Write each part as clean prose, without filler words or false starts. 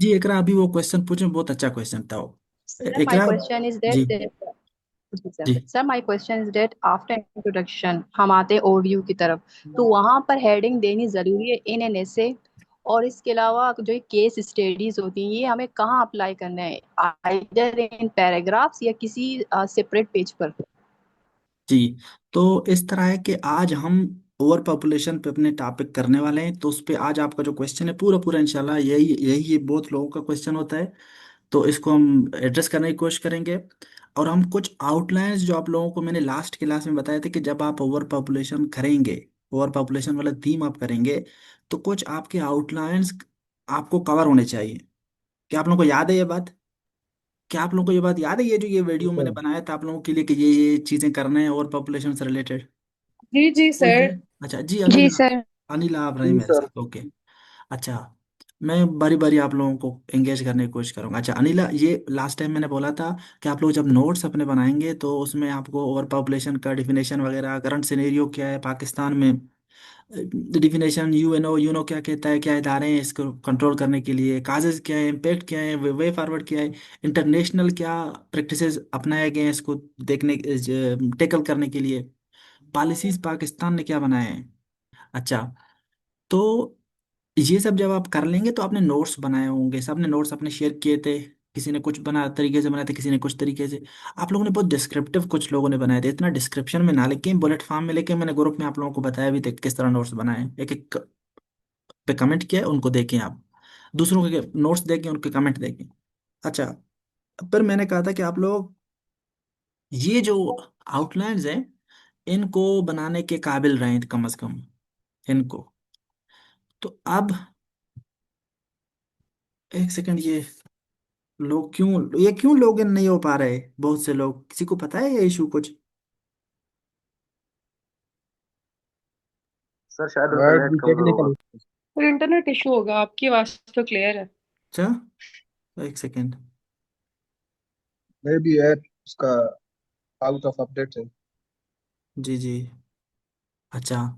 जी एकरा अभी वो क्वेश्चन पूछे, बहुत अच्छा क्वेश्चन था वो। Sir, my एकरा। question is जी that जी सर जी sir my question is that after introduction हम आते हैं ओवरव्यू की तरफ। तो वहां पर हेडिंग देनी जरूरी है इन एन ऐसे। और इसके अलावा जो केस स्टडीज होती हैं ये हमें कहाँ अप्लाई करना है, आइदर इन पैराग्राफ्स या किसी सेपरेट पेज पर। जी। तो इस तरह है कि आज हम ओवर पॉपुलेशन पे अपने टॉपिक करने वाले हैं, तो उस पे आज आपका जो क्वेश्चन है पूरा पूरा इंशाल्लाह यही यही ये बहुत लोगों का क्वेश्चन होता है। तो इसको हम एड्रेस करने की कोशिश करेंगे। और हम कुछ आउटलाइंस जो आप लोगों को मैंने लास्ट क्लास में बताए थे कि जब आप ओवर पॉपुलेशन करेंगे, ओवर पॉपुलेशन वाला थीम आप करेंगे, तो कुछ आपके आउटलाइंस आपको कवर होने चाहिए। क्या आप लोगों को याद है ये बात? क्या आप लोगों को ये बात याद है, ये जो ये वीडियो मैंने सर। बनाया था आप लोगों के लिए कि ये चीजें करना है ओवर पॉपुलेशन से रिलेटेड? जी जी कोई है? सर। अच्छा जी, जी अनिला। सर। अनिला आप रहे जी मेरे सर। साथ, ओके। अच्छा, मैं बारी बारी आप लोगों को एंगेज करने की कोशिश करूंगा। अच्छा अनिला, ये लास्ट टाइम मैंने बोला था कि आप लोग जब नोट्स अपने बनाएंगे तो उसमें आपको ओवर पॉपुलेशन का डिफिनेशन वगैरह, करंट सिनेरियो क्या है पाकिस्तान में, डिफिनेशन यूएनओ यूनो क्या कहता है, क्या इदारे हैं इसको कंट्रोल करने के लिए, काजेज क्या है, इम्पेक्ट क्या है, वे फॉरवर्ड क्या है, इंटरनेशनल क्या प्रैक्टिसेस अपनाए गए हैं इसको देखने, टेकल करने के लिए, पॉलिसीज पाकिस्तान ने क्या बनाए हैं। अच्छा, तो ये सब जब आप कर लेंगे तो आपने नोट्स बनाए होंगे, सबने नोट्स अपने शेयर किए थे। किसी ने कुछ बना तरीके से बनाए थे, किसी ने कुछ तरीके से। आप लोगों ने बहुत डिस्क्रिप्टिव कुछ लोगों ने बनाए थे, इतना डिस्क्रिप्शन में ना लेके बुलेट फॉर्म में लेके मैंने ग्रुप में आप लोगों को बताया भी था किस तरह नोट्स बनाए, एक एक पे कमेंट किया है, उनको देखें आप। दूसरों के नोट्स देखें, उनके कमेंट देखें। अच्छा, पर मैंने कहा था कि आप लोग ये जो आउटलाइंस हैं इनको बनाने के काबिल रहें कम से कम इनको। तो अब एक सेकंड, ये क्यों लोग इन नहीं हो पा रहे, बहुत से लोग, किसी को पता है ये इशू कुछ? सर शायद उनका वर्ड नेट भी कमजोर होगा। टेक्निकल। और इंटरनेट इशू होगा, आपकी आवाज तो क्लियर है। अच्छा, एक सेकंड। मे बी ऐप उसका आउट ऑफ अपडेट है। जी जी। अच्छा,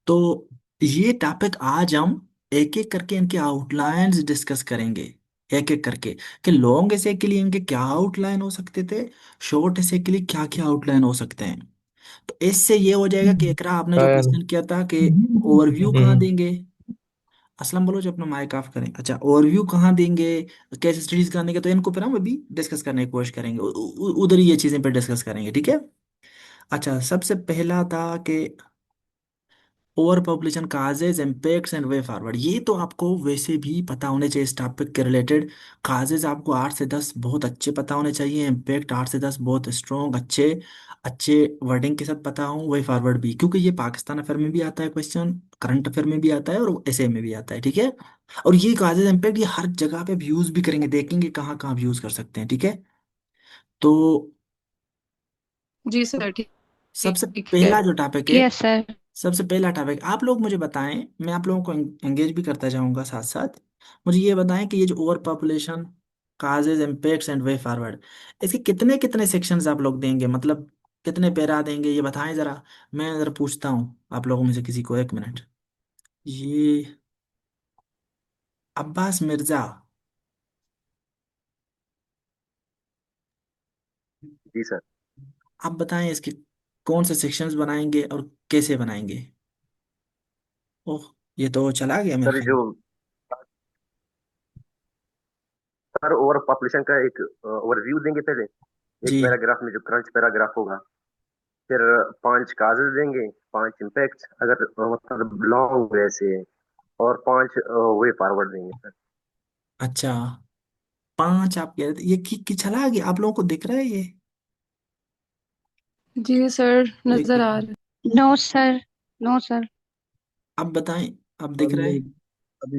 तो ये टॉपिक आज हम एक एक करके इनके आउटलाइंस डिस्कस करेंगे, एक एक करके, कि लॉन्ग एसे के लिए इनके क्या आउटलाइन हो सकते थे, शॉर्ट एसे के लिए क्या क्या आउटलाइन हो सकते हैं। तो इससे ये हो जाएगा कि एकरा आपने जो सर। क्वेश्चन किया था कि ओवरव्यू कहाँ देंगे। असलम बोलो जो अपना माइक ऑफ करें। अच्छा, ओवरव्यू कहाँ देंगे, केस स्टडीज कहाँ देंगे, तो इनको फिर हम अभी डिस्कस करने की कोशिश करेंगे, उधर ही ये चीज़ें पे डिस्कस करेंगे, ठीक है। अच्छा, सबसे पहला था कि over population causes, impacts and way forward. ये तो आपको वैसे भी पता होने चाहिए इस टॉपिक के रिलेटेड। काजेज आपको 8 से 10 बहुत अच्छे पता होने चाहिए, इम्पैक्ट 8 से 10 बहुत स्ट्रॉन्ग अच्छे अच्छे वर्डिंग के साथ पता हो, वे फॉरवर्ड भी, क्योंकि ये पाकिस्तान अफेयर में भी आता है क्वेश्चन, करंट अफेयर में भी आता है और ऐसे में भी आता है, ठीक है। और ये काजेज इम्पैक्ट ये हर जगह पे यूज भी करेंगे, देखेंगे कहाँ कहाँ यूज कर सकते हैं, ठीक है। तो जी सर ठीक। सबसे ठीक है। पहला जो टॉपिक है, यस सर। सबसे पहला टॉपिक आप लोग मुझे बताएं, मैं आप लोगों को एंगेज भी करता जाऊंगा साथ साथ। मुझे ये बताएं कि ये जो over population causes impacts and way forward, इसके कितने कितने सेक्शंस आप लोग देंगे, मतलब कितने पैरा देंगे ये बताएं जरा। मैं जरा पूछता हूँ आप लोगों में से किसी को, एक मिनट। ये अब्बास मिर्जा, जी सर। आप बताएं इसके कौन से सेक्शंस बनाएंगे और कैसे बनाएंगे। ओह, ये तो चला गया मेरे सर ख्याल। जो सर ओवर पॉपुलेशन का एक ओवरव्यू देंगे पहले। एक जी। पैराग्राफ में जो क्रंच पैराग्राफ होगा। फिर 5 काजेज देंगे, 5 इम्पैक्ट अगर मतलब लॉन्ग वे से, और 5 वे फॉरवर्ड देंगे सर। अच्छा, 5 आप कह रहे थे, ये कि चला गया आप लोगों को दिख रहा है ये? जी सर एक नजर आ मिनट, रहा है। No sir. No sir. अब बताएं, अब दिख और रहा नहीं, है? अभी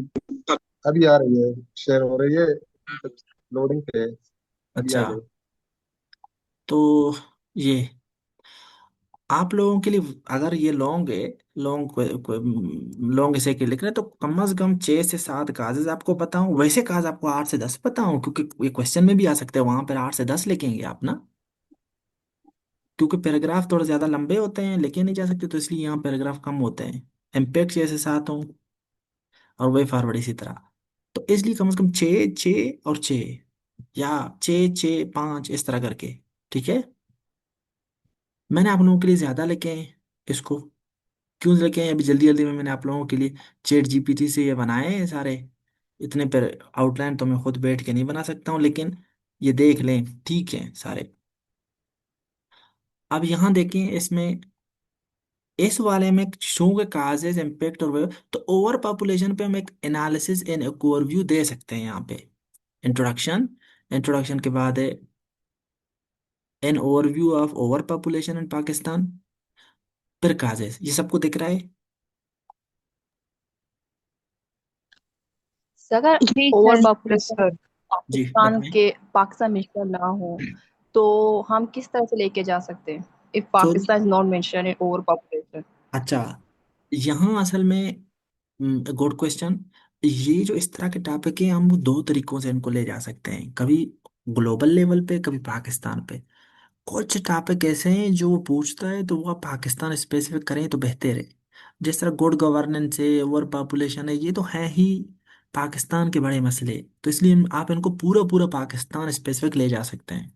अभी आ रही है, शेयर हो रही है। लोडिंग पे है। अभी अच्छा, आ गए। तो ये आप लोगों के लिए, अगर ये लॉन्ग है, लॉन्ग लॉन्ग ऐसे के लिख रहे हैं, तो कम से कम 6 से 7 काजेज आपको पता हो, वैसे काज आपको 8 से 10 पता हो, क्योंकि ये क्वेश्चन में भी आ सकते हैं, वहां पर 8 से 10 लिखेंगे आप ना, क्योंकि पैराग्राफ थोड़े ज्यादा लंबे होते हैं, लिखे नहीं जा सकते, तो इसलिए यहाँ पैराग्राफ कम होते हैं। इम्पैक्ट 6 से 7 हो, और वे फॉरवर्ड इसी तरह। तो इसलिए कम से कम 6 6 और 6, या 6 6 5 इस तरह करके। ठीक है। मैंने आप लोगों के लिए ज्यादा लेके आए इसको। क्यों लेके आए अभी जल्दी जल्दी में? मैंने आप लोगों के लिए चैट जीपीटी से ये बनाए हैं सारे। इतने पर आउटलाइन तो मैं खुद बैठ के नहीं बना सकता हूँ, लेकिन ये देख लें, ठीक है सारे। अब यहाँ देखें इसमें, इस वाले में शो के काजेज इम्पेक्ट और तो ओवर पॉपुलेशन पे हम एक एनालिसिस एंड ओवरव्यू दे सकते हैं यहाँ पे। इंट्रोडक्शन, इंट्रोडक्शन के बाद है an overview of over population in Pakistan, फिर काजेज। ये सबको दिख रहा है? अगर जी over sir. Yes population sir. जी पाकिस्तान बताएं। के पाकिस्तान मिशन ना हो तो हम किस तरह से लेके जा सकते हैं, if sorry. Pakistan is not mention in over population? अच्छा, यहाँ असल में गुड क्वेश्चन। ये जो इस तरह के टॉपिक है, हम दो तरीकों से इनको ले जा सकते हैं, कभी ग्लोबल लेवल पे, कभी पाकिस्तान पे। कुछ टॉपिक ऐसे हैं जो वो पूछता है तो वो आप पाकिस्तान स्पेसिफिक करें तो बेहतर है। जिस तरह गुड गवर्नेंस है, ओवर पॉपुलेशन है, ये तो है ही पाकिस्तान के बड़े मसले। तो इसलिए आप इनको पूरा पूरा पाकिस्तान स्पेसिफिक ले जा सकते हैं।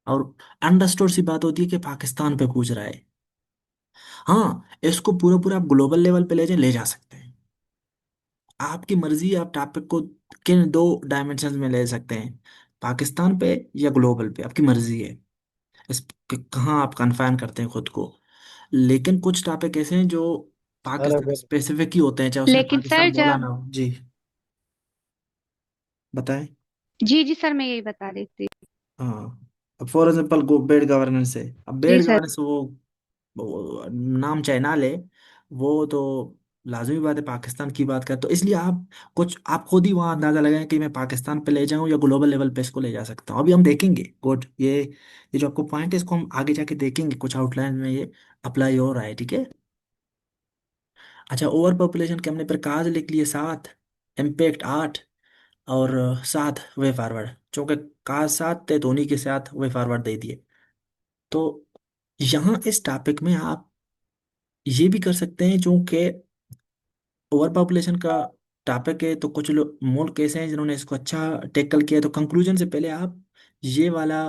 और अंडरस्टूड सी बात होती है कि पाकिस्तान पे पूछ रहा है। हाँ, इसको पूरा पूरा आप ग्लोबल लेवल पे ले जा सकते हैं। आपकी मर्जी, आप टॉपिक को किन दो डायमेंशन में ले सकते हैं, पाकिस्तान पे या ग्लोबल पे, आपकी मर्जी है। इस कहाँ आप कन्फाइन करते हैं खुद को। लेकिन कुछ टॉपिक ऐसे हैं जो सर पाकिस्तान अगर स्पेसिफिक ही होते हैं, चाहे उसने लेकिन सर पाकिस्तान बोला जब ना हो। जी बताएं। जी जी सर, मैं यही बता रही थी। हाँ, अब फॉर एग्जाम्पल बेड गवर्नेंस है। अब जी बेड सर। गवर्नेंस वो नाम चाहे ना ले, वो तो लाजमी बात है पाकिस्तान की बात कर। तो इसलिए आप कुछ आप खुद ही वहाँ अंदाजा लगाएं कि मैं पाकिस्तान पे ले जाऊं या ग्लोबल लेवल पे इसको ले जा सकता हूँ। अभी हम देखेंगे गुड, ये जो आपको पॉइंट है इसको हम आगे जाके देखेंगे, कुछ आउटलाइन में ये अप्लाई हो रहा है। ठीक है। अच्छा, ओवर पॉपुलेशन के हमने प्रकाश लिख लिए 7, इम्पैक्ट 8, और 7 वे फॉरवर्ड। चूंकि काज 7 थे तो उन्हीं के साथ वे फॉरवर्ड दे दिए। तो यहाँ इस टॉपिक में आप ये भी कर सकते हैं, चूंकि ओवर पॉपुलेशन का टॉपिक है तो कुछ लोग मुल्क ऐसे हैं जिन्होंने इसको अच्छा टेकल किया है। तो कंक्लूजन से पहले आप ये वाला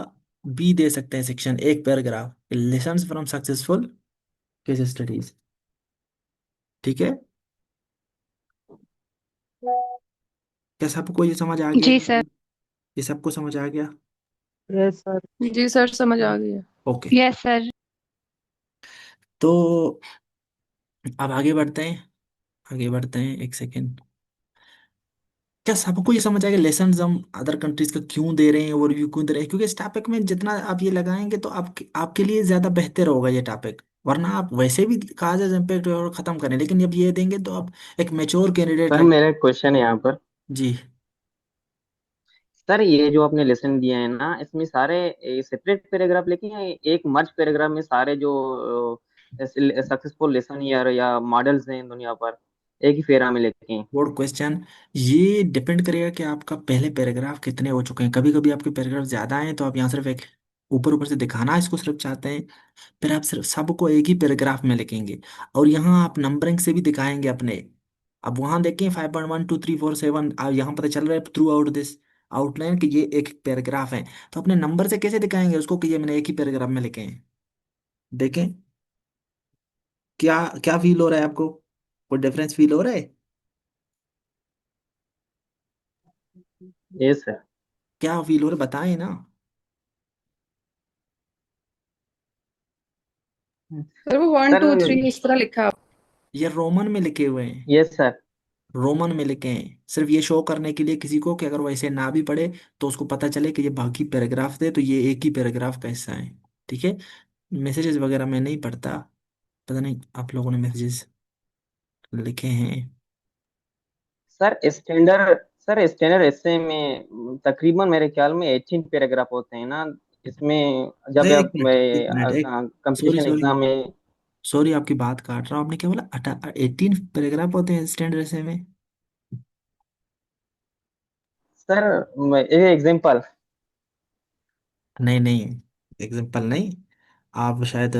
भी दे सकते हैं सेक्शन, एक paragraph, lessons from successful case studies. ठीक है। क्या सबको ये समझ आ गया? जी सर। ये सबको समझ आ गया? Yes sir. जी सर, समझ आ गई है। ओके। Yes sir. तो अब आगे बढ़ते हैं, आगे बढ़ते हैं, एक सेकेंड। क्या सबको ये समझ आएगा लेसन हम अदर कंट्रीज का क्यों दे रहे हैं, ओवरव्यू क्यों दे रहे हैं? क्योंकि इस टॉपिक में जितना आप ये लगाएंगे तो आपके लिए ज्यादा बेहतर होगा ये टॉपिक। वरना आप वैसे भी काजेज इम्पैक्ट और खत्म करें, लेकिन जब ये देंगे तो आप एक मेच्योर कैंडिडेट सर लगे। मेरा क्वेश्चन है यहाँ पर। जी। सर ये जो आपने लेसन दिया है ना, इसमें सारे सेपरेट पैराग्राफ लिखे हैं, एक मर्ज पैराग्राफ में सारे जो सक्सेसफुल लेसन या मॉडल्स हैं दुनिया पर एक ही फेरा में लिखे हैं? Good question. ये डिपेंड करेगा कि आपका पहले पैराग्राफ कितने हो चुके हैं। कभी कभी आपके पैराग्राफ ज्यादा हैं तो आप यहाँ सिर्फ एक ऊपर ऊपर से दिखाना इसको सिर्फ चाहते हैं, फिर आप सिर्फ सबको एक ही पैराग्राफ में लिखेंगे। और यहाँ आप नंबरिंग से भी दिखाएंगे अपने। अब वहां देखें 5.1 2 3 4 7, यहाँ पता चल रहा है थ्रू आउट दिस आउटलाइन कि ये एक पैराग्राफ है। तो अपने नंबर से कैसे दिखाएंगे उसको कि ये मैंने एक ही पैराग्राफ में लिखे हैं? देखें, क्या क्या फील हो रहा है आपको? कोई डिफरेंस फील हो रहा है? Yes sir. क्या फील हो रहा है बताएं ना। सर वो वन सर टू थ्री इस तरह लिखा है। ये रोमन में लिखे हुए हैं, यस सर। रोमन में लिखे हैं, सिर्फ ये शो करने के लिए किसी को कि अगर वैसे ना भी पढ़े तो उसको पता चले कि ये बाकी पैराग्राफ थे तो ये एक ही पैराग्राफ का हिस्सा है। ठीक है। मैसेजेस वगैरह मैं नहीं पढ़ता, पता नहीं आप लोगों ने मैसेजेस लिखे हैं। सर स्टैंडर्ड सर स्टैंडर्ड ऐसे में तकरीबन मेरे ख्याल में 18 पैराग्राफ होते हैं ना इसमें, जब अरे एक आप मिनट, एक मिनट, एक सॉरी कंपटीशन सॉरी एग्जाम में। सॉरी आपकी बात काट रहा हूँ। आपने क्या बोला? 18 पैराग्राफ होते हैं स्टैंडर्ड ऐसे में? सर एक एग्जांपल। नहीं नहीं, एग्जाम्पल नहीं। आप शायद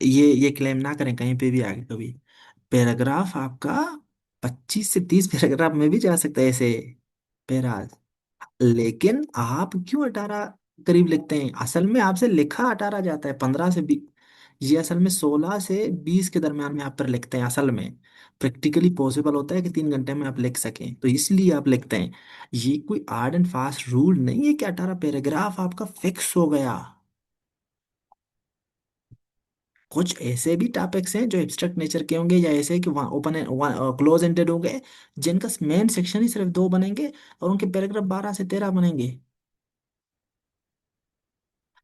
ये क्लेम ना करें कहीं पे भी आगे कभी। पैराग्राफ आपका 25 से 30 पैराग्राफ में भी जा सकता है ऐसे। पेराज। लेकिन आप क्यों 18 करीब लिखते हैं? असल में आपसे लिखा 18 जाता है, 15 से 20। ये असल में 16 से 20 के दरम्यान में आप पर लिखते हैं असल में। प्रैक्टिकली पॉसिबल होता है कि 3 घंटे में आप लिख सकें, तो इसलिए आप लिखते हैं। ये कोई हार्ड एंड फास्ट रूल नहीं है कि 18 पैराग्राफ आपका फिक्स हो गया। कुछ ऐसे भी टॉपिक्स हैं जो एब्स्ट्रैक्ट नेचर के होंगे, या ऐसे कि ओपन क्लोज एंडेड होंगे, जिनका मेन सेक्शन ही सिर्फ 2 बनेंगे और उनके पैराग्राफ 12 से 13 बनेंगे।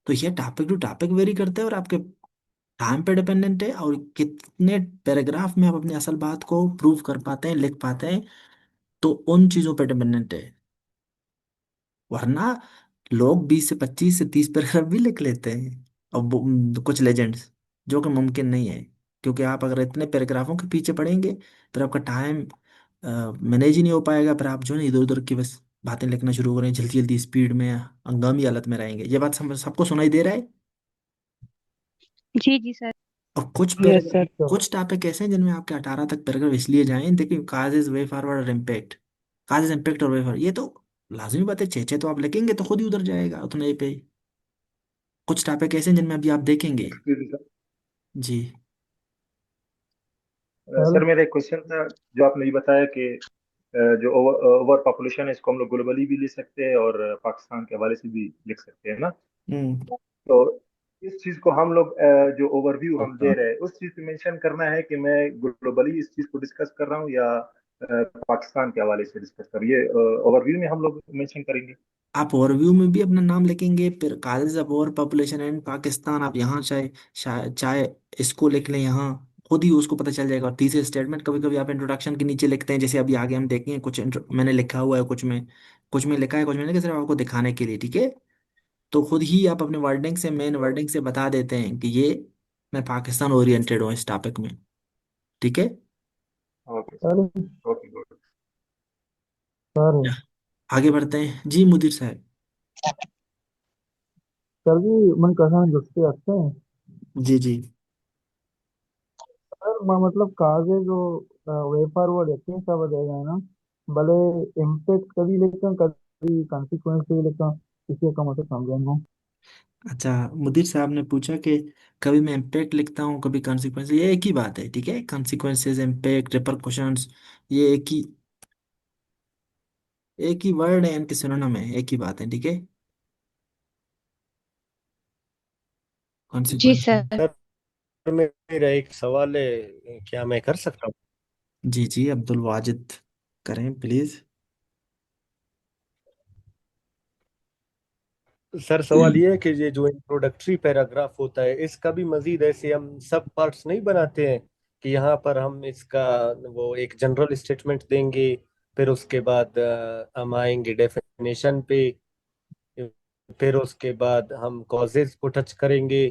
तो ये टॉपिक टू टॉपिक वेरी करते हैं, और आपके टाइम पे डिपेंडेंट है, और कितने पैराग्राफ में आप अपनी असल बात को प्रूव कर पाते हैं, लिख पाते हैं, तो उन चीजों पे डिपेंडेंट है। वरना लोग 20 से 25 से 30 पैराग्राफ भी लिख लेते हैं, और कुछ लेजेंड्स, जो कि मुमकिन नहीं है। क्योंकि आप अगर इतने पैराग्राफों के पीछे पड़ेंगे, फिर आपका टाइम मैनेज ही नहीं हो पाएगा। फिर आप जो है ना इधर उधर की बस बातें लिखना शुरू करें, जल्दी जल्दी स्पीड में, हंगामी हालत में रहेंगे। ये बात सबको सुनाई दे रहा है? जी जी सर। और कुछ यस पैराग्राफ, सर। तो कुछ टॉपिक ऐसे हैं जिनमें आपके 18 तक पैराग्राफ इसलिए जाएं, देखिए काज इज वे फॉरवर्ड और इम्पैक्ट। काज इज इम्पैक्ट और वे फॉरवर्ड, ये तो लाजमी बात है। 6 6 तो आप लिखेंगे तो खुद ही उधर जाएगा उतने पे। कुछ टॉपिक ऐसे हैं जिनमें अभी आप देखेंगे। जी। सर सर मेरा एक क्वेश्चन था। जो आपने ये बताया कि जो ओवर पॉपुलेशन है इसको हम लोग ग्लोबली भी ले सकते हैं और पाकिस्तान के हवाले से भी लिख सकते हैं ना। हम्म। तो इस चीज को हम लोग जो ओवरव्यू हम दे रहे हैं उस चीज पे मेंशन करना है कि मैं ग्लोबली इस चीज को डिस्कस कर रहा हूँ या पाकिस्तान के हवाले से डिस्कस कर रहा हूँ, ये ओवरव्यू में हम लोग मेंशन करेंगे। आप ओवरव्यू में भी अपना नाम लिखेंगे, फिर causes of over population and Pakistan आप यहाँ चाहे चाहे इसको लिख लें यहाँ, खुद ही उसको पता चल जाएगा। और तीसरे स्टेटमेंट कभी कभी आप इंट्रोडक्शन के नीचे लिखते हैं, जैसे अभी आगे हम देखेंगे। कुछ मैंने लिखा हुआ है, कुछ में लिखा है, कुछ मैंने सिर्फ आपको दिखाने के लिए, ठीक है। तो खुद ही आप अपने वर्डिंग से, मेन वर्डिंग से बता देते हैं कि ये मैं पाकिस्तान ओरिएंटेड हूँ इस टॉपिक में, ठीक है। Okay sir sir, okay good. Sir आगे बढ़ते हैं जी मुदीर साहब। सर जी मन कसम जुटते रखते हैं। जी जी। सर मतलब काजे जो वे फॉरवर्ड रहते हैं सब रहेगा है ना। भले इम्पेक्ट कभी लेते हैं कभी कॉन्सिक्वेंस भी लेते हैं, इसी का मतलब समझेंगे। अच्छा, मुदीर साहब ने पूछा कि कभी मैं इम्पैक्ट लिखता हूँ, कभी कॉन्सिक्वेंस, ये एक ही बात है, ठीक है। कॉन्सिक्वेंसेस, इम्पैक्ट, रिपरकशंस, ये एक ही वर्ड है, इनके सिनोनिम है, एक ही बात है, ठीक है। जी कॉन्सिक्वेंस। सर। सर मेरा एक सवाल है, क्या मैं कर सकता हूँ? जी जी, अब्दुल वाजिद करें प्लीज। सर सवाल ये है कि ये जो इंट्रोडक्टरी पैराग्राफ होता है इसका भी मजीद ऐसे हम सब पार्ट्स नहीं बनाते हैं कि यहाँ पर हम इसका वो एक जनरल स्टेटमेंट देंगे, फिर उसके बाद हम आएंगे डेफिनेशन पे, फिर उसके बाद हम कॉजेज को टच करेंगे,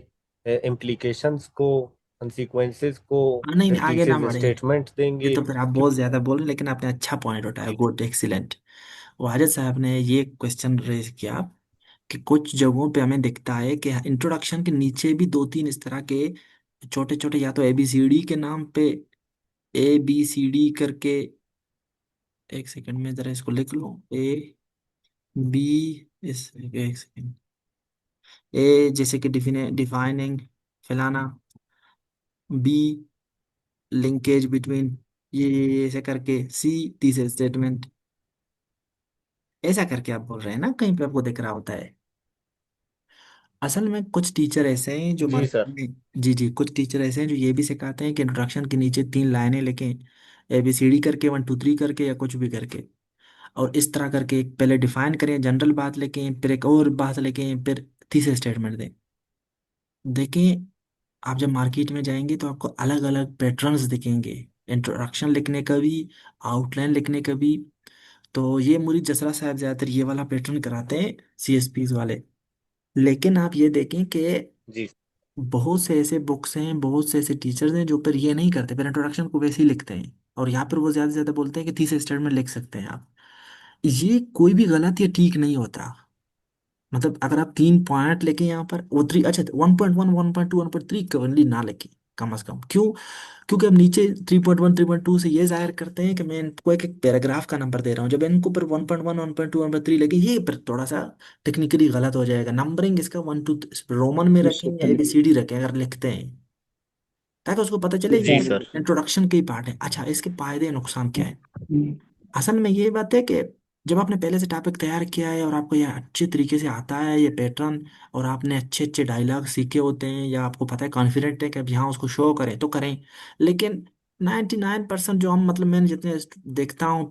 इम्प्लीकेशंस को, कंसिक्वेंसेस को, हाँ, नहीं फिर नहीं, आगे ना थीसिस बढ़े। स्टेटमेंट ये देंगे। तो फिर आप बहुत ज्यादा बोल रहे हैं, लेकिन आपने अच्छा पॉइंट उठाया, गुड, एक्सीलेंट। वाजिद साहब ने ये क्वेश्चन रेज किया कि कुछ जगहों पे हमें दिखता है कि इंट्रोडक्शन के नीचे भी 2 3 इस तरह के छोटे छोटे, या तो ABCD के नाम पे ABCD करके, एक सेकंड में जरा इसको लिख लो। बी इस एक सेकंड, ए जैसे कि डिफाइनिंग, फैलाना, बी लिंकेज बिटवीन, ये ऐसे करके, सी तीसरे स्टेटमेंट, ऐसा करके आप बोल रहे हैं ना, कहीं पे आपको दिख रहा होता है। असल में कुछ टीचर ऐसे हैं जो जी मार्केट सर। में, जी जी, कुछ टीचर ऐसे हैं जो ये भी सिखाते हैं कि इंट्रोडक्शन के नीचे 3 लाइनें लिखें, ABCD करके, 1 2 3 करके, या कुछ भी करके, और इस तरह करके एक पहले डिफाइन करें, जनरल बात लिखें, फिर एक और बात लिखें, फिर तीसरे स्टेटमेंट दें। देखें, आप जब मार्केट में जाएंगे तो आपको अलग अलग पैटर्न्स दिखेंगे, इंट्रोडक्शन लिखने का भी, आउटलाइन लिखने का भी। तो ये मुरीद जसरा साहब ज़्यादातर ये वाला पैटर्न कराते हैं, CSPs वाले। लेकिन आप ये देखें कि जी बहुत से ऐसे बुक्स हैं, बहुत से ऐसे टीचर्स हैं जो फिर ये नहीं करते, फिर इंट्रोडक्शन को वैसे ही लिखते हैं, और यहाँ पर वो ज़्यादा से ज़्यादा बोलते हैं कि तीसरे स्टेटमेंट लिख सकते हैं आप। ये कोई भी गलत या ठीक नहीं होता। मतलब अगर आप 3 पॉइंट लेके यहाँ पर वो थ्री, अच्छा 1.1 1.2 1.3 कवनली ना लिखे, कम से कम। क्यों? क्योंकि अब नीचे 3.1 3.2 से ये जाहिर करते हैं कि मैं इनको एक एक पैराग्राफ का नंबर दे रहा हूँ, जब इनको पर 1.1 1.2 1.3 लेके ये पर थोड़ा सा टेक्निकली गलत हो जाएगा। नंबरिंग इसका 1 2 रोमन में रखें या ABCD रखें अगर लिखते हैं, ताकि उसको पता चले जी ये सर। इंट्रोडक्शन के ही पार्ट है। अच्छा, इसके फायदे नुकसान क्या है? असल में ये बात है कि जब आपने पहले से टॉपिक तैयार किया है और आपको ये अच्छे तरीके से आता है ये पैटर्न, और आपने अच्छे अच्छे डायलॉग सीखे होते हैं, या आपको पता है कॉन्फिडेंट है कि अब यहाँ उसको शो करें तो करें। लेकिन 99% जो हम मतलब मैंने जितने देखता हूँ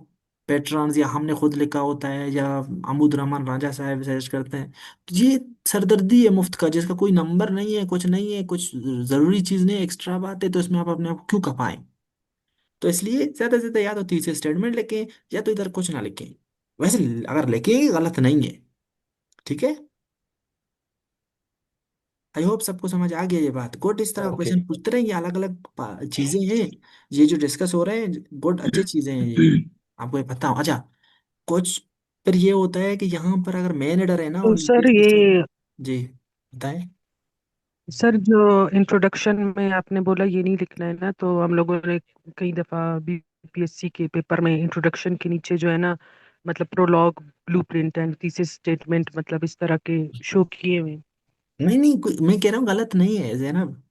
पैटर्न्स, या हमने खुद लिखा होता है, या अमूद रहमान राजा साहब सजेस्ट करते हैं, तो ये सरदर्दी है मुफ्त का, जिसका कोई नंबर नहीं है, कुछ नहीं है, कुछ जरूरी चीज नहीं है, एक्स्ट्रा बात है, तो इसमें आप अपने आप को क्यों खपाएं? तो इसलिए ज्यादा से ज्यादा या तो तीसरे स्टेटमेंट लिखें, या तो इधर कुछ ना लिखें। वैसे अगर लिखें गलत नहीं है, ठीक है। आई होप सबको समझ आ गया ये बात। गुड, इस तरह ओके। क्वेश्चन पूछते रहेंगे, अलग अलग चीजें हैं ये जो डिस्कस हो रहे हैं, गुड अच्छी चीजें हैं ये, आपको ये पता हो। अच्छा, कुछ फिर ये होता है कि यहाँ पर अगर मेन एडर है ना और तो नीचे सर से ये जी बताएं। सर जो इंट्रोडक्शन में आपने बोला ये नहीं लिखना है ना, तो हम लोगों ने कई दफा BPSC के पेपर में इंट्रोडक्शन के नीचे जो है ना, मतलब prologue, blueprint and thesis statement, मतलब इस तरह के शो किए हुए हैं। नहीं नहीं, मैं कह रहा हूँ गलत नहीं है जैनब,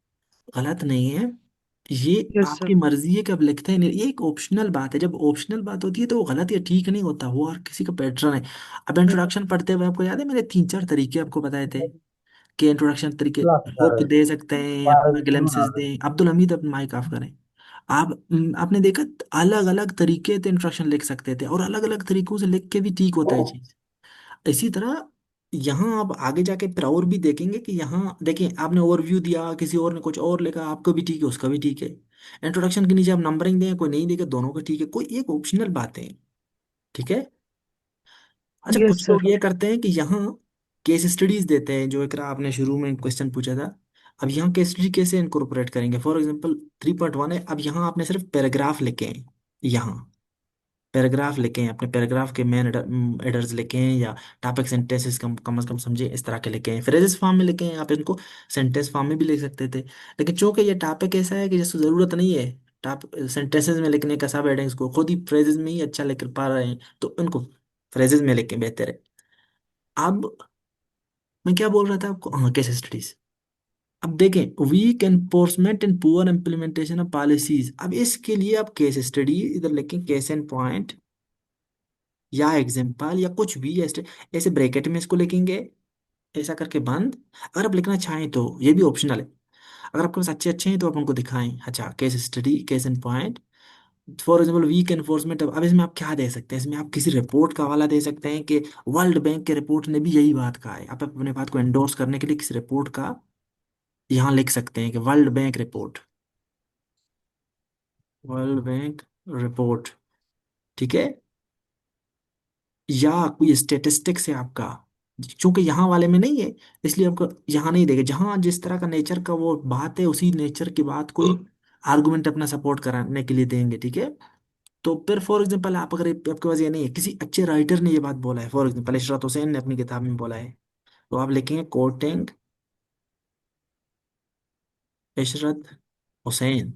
गलत नहीं है। ये यस सर। आपकी मर्जी है कि अब लिखते हैं नहीं, ये एक ऑप्शनल बात है। जब ऑप्शनल बात होती है तो वो गलत या ठीक नहीं होता, वो हर किसी का पैटर्न है। अब इंट्रोडक्शन पढ़ते हुए आपको याद है मैंने 3 4 तरीके आपको बताए थे कि इंट्रोडक्शन तरीके क्लास होप सर दे सकते हैं, अपना पारदर्शी बना ग्लिम्सेस दो। दें। अब्दुल हमीद अपना माइक ऑफ करें। आप आपने देखा अलग अलग तरीके से इंट्रोडक्शन लिख सकते थे, और अलग अलग तरीकों से लिख के भी ठीक होता है चीज। इसी तरह यहाँ आप आगे जाके फिर और भी देखेंगे कि यहाँ देखिए आपने ओवरव्यू दिया, किसी और ने कुछ और लिखा, आपको भी ठीक है उसका भी ठीक है। इंट्रोडक्शन के नीचे आप नंबरिंग दें, कोई नहीं देगा, दोनों का ठीक है, कोई एक ऑप्शनल बात है, ठीक है। अच्छा, यस कुछ लोग सर। ये करते हैं कि यहाँ केस स्टडीज देते हैं, जो एक आपने शुरू में क्वेश्चन पूछा था। अब यहाँ केस स्टडी कैसे इनकॉर्पोरेट करेंगे? फॉर एग्जांपल 3.1 है, अब यहाँ आपने सिर्फ पैराग्राफ लिखे हैं, यहाँ पैराग्राफ लिखे हैं, अपने पैराग्राफ के मेन एडर्स लिखे हैं, या टॉपिक सेंटेंसेस कम से कम समझे इस तरह के लिखे हैं, फ्रेजेस फॉर्म में लिखे हैं, आप इनको सेंटेंस फॉर्म में भी लिख सकते थे। लेकिन चूंकि ये टॉपिक ऐसा है कि जिसको जरूरत नहीं है टॉप सेंटेंसेस में लिखने का, सब हेडिंग्स को खुद ही फ्रेजेस में ही अच्छा लिख पा रहे हैं, तो इनको फ्रेजेस में लिखें बेहतर है। अब मैं क्या बोल रहा था आपको, हाँ केस स्टडीज। अब देखें weak enforcement and poor implementation of policies, अब इसके लिए आप केस स्टडी इधर लिखें, केस एंड पॉइंट या एग्जाम्पल या कुछ भी, ऐसे ऐसे ब्रैकेट में इसको लिखेंगे, ऐसा करके बंद। अगर आप लिखना चाहें तो ये भी ऑप्शनल है, अगर आपके पास अच्छे अच्छे हैं तो आप उनको दिखाएं। अच्छा, case study case and point, for example weak enforcement. अब इसमें आप क्या दे सकते हैं? इसमें आप किसी रिपोर्ट का हवाला दे सकते हैं कि वर्ल्ड बैंक के रिपोर्ट ने भी यही बात कहा है। आप अपने बात को एंडोर्स करने के लिए किसी रिपोर्ट का यहाँ लिख सकते हैं कि world bank report, world bank report, ठीक है। या कोई स्टेटिस्टिक्स है आपका, क्योंकि यहाँ वाले में नहीं है, इसलिए आपको यहाँ नहीं देगा। जहाँ जिस तरह का नेचर का वो बात है, उसी नेचर की बात को ही आर्गुमेंट अपना सपोर्ट कराने के लिए देंगे, ठीक है। तो फिर फॉर एग्जांपल आप अगर आपके पास ये नहीं है, किसी अच्छे राइटर ने ये बात बोला है, फॉर एग्जांपल इशरत हुसैन ने अपनी किताब में बोला है, तो आप लिखेंगे coating Ishrat Hussain,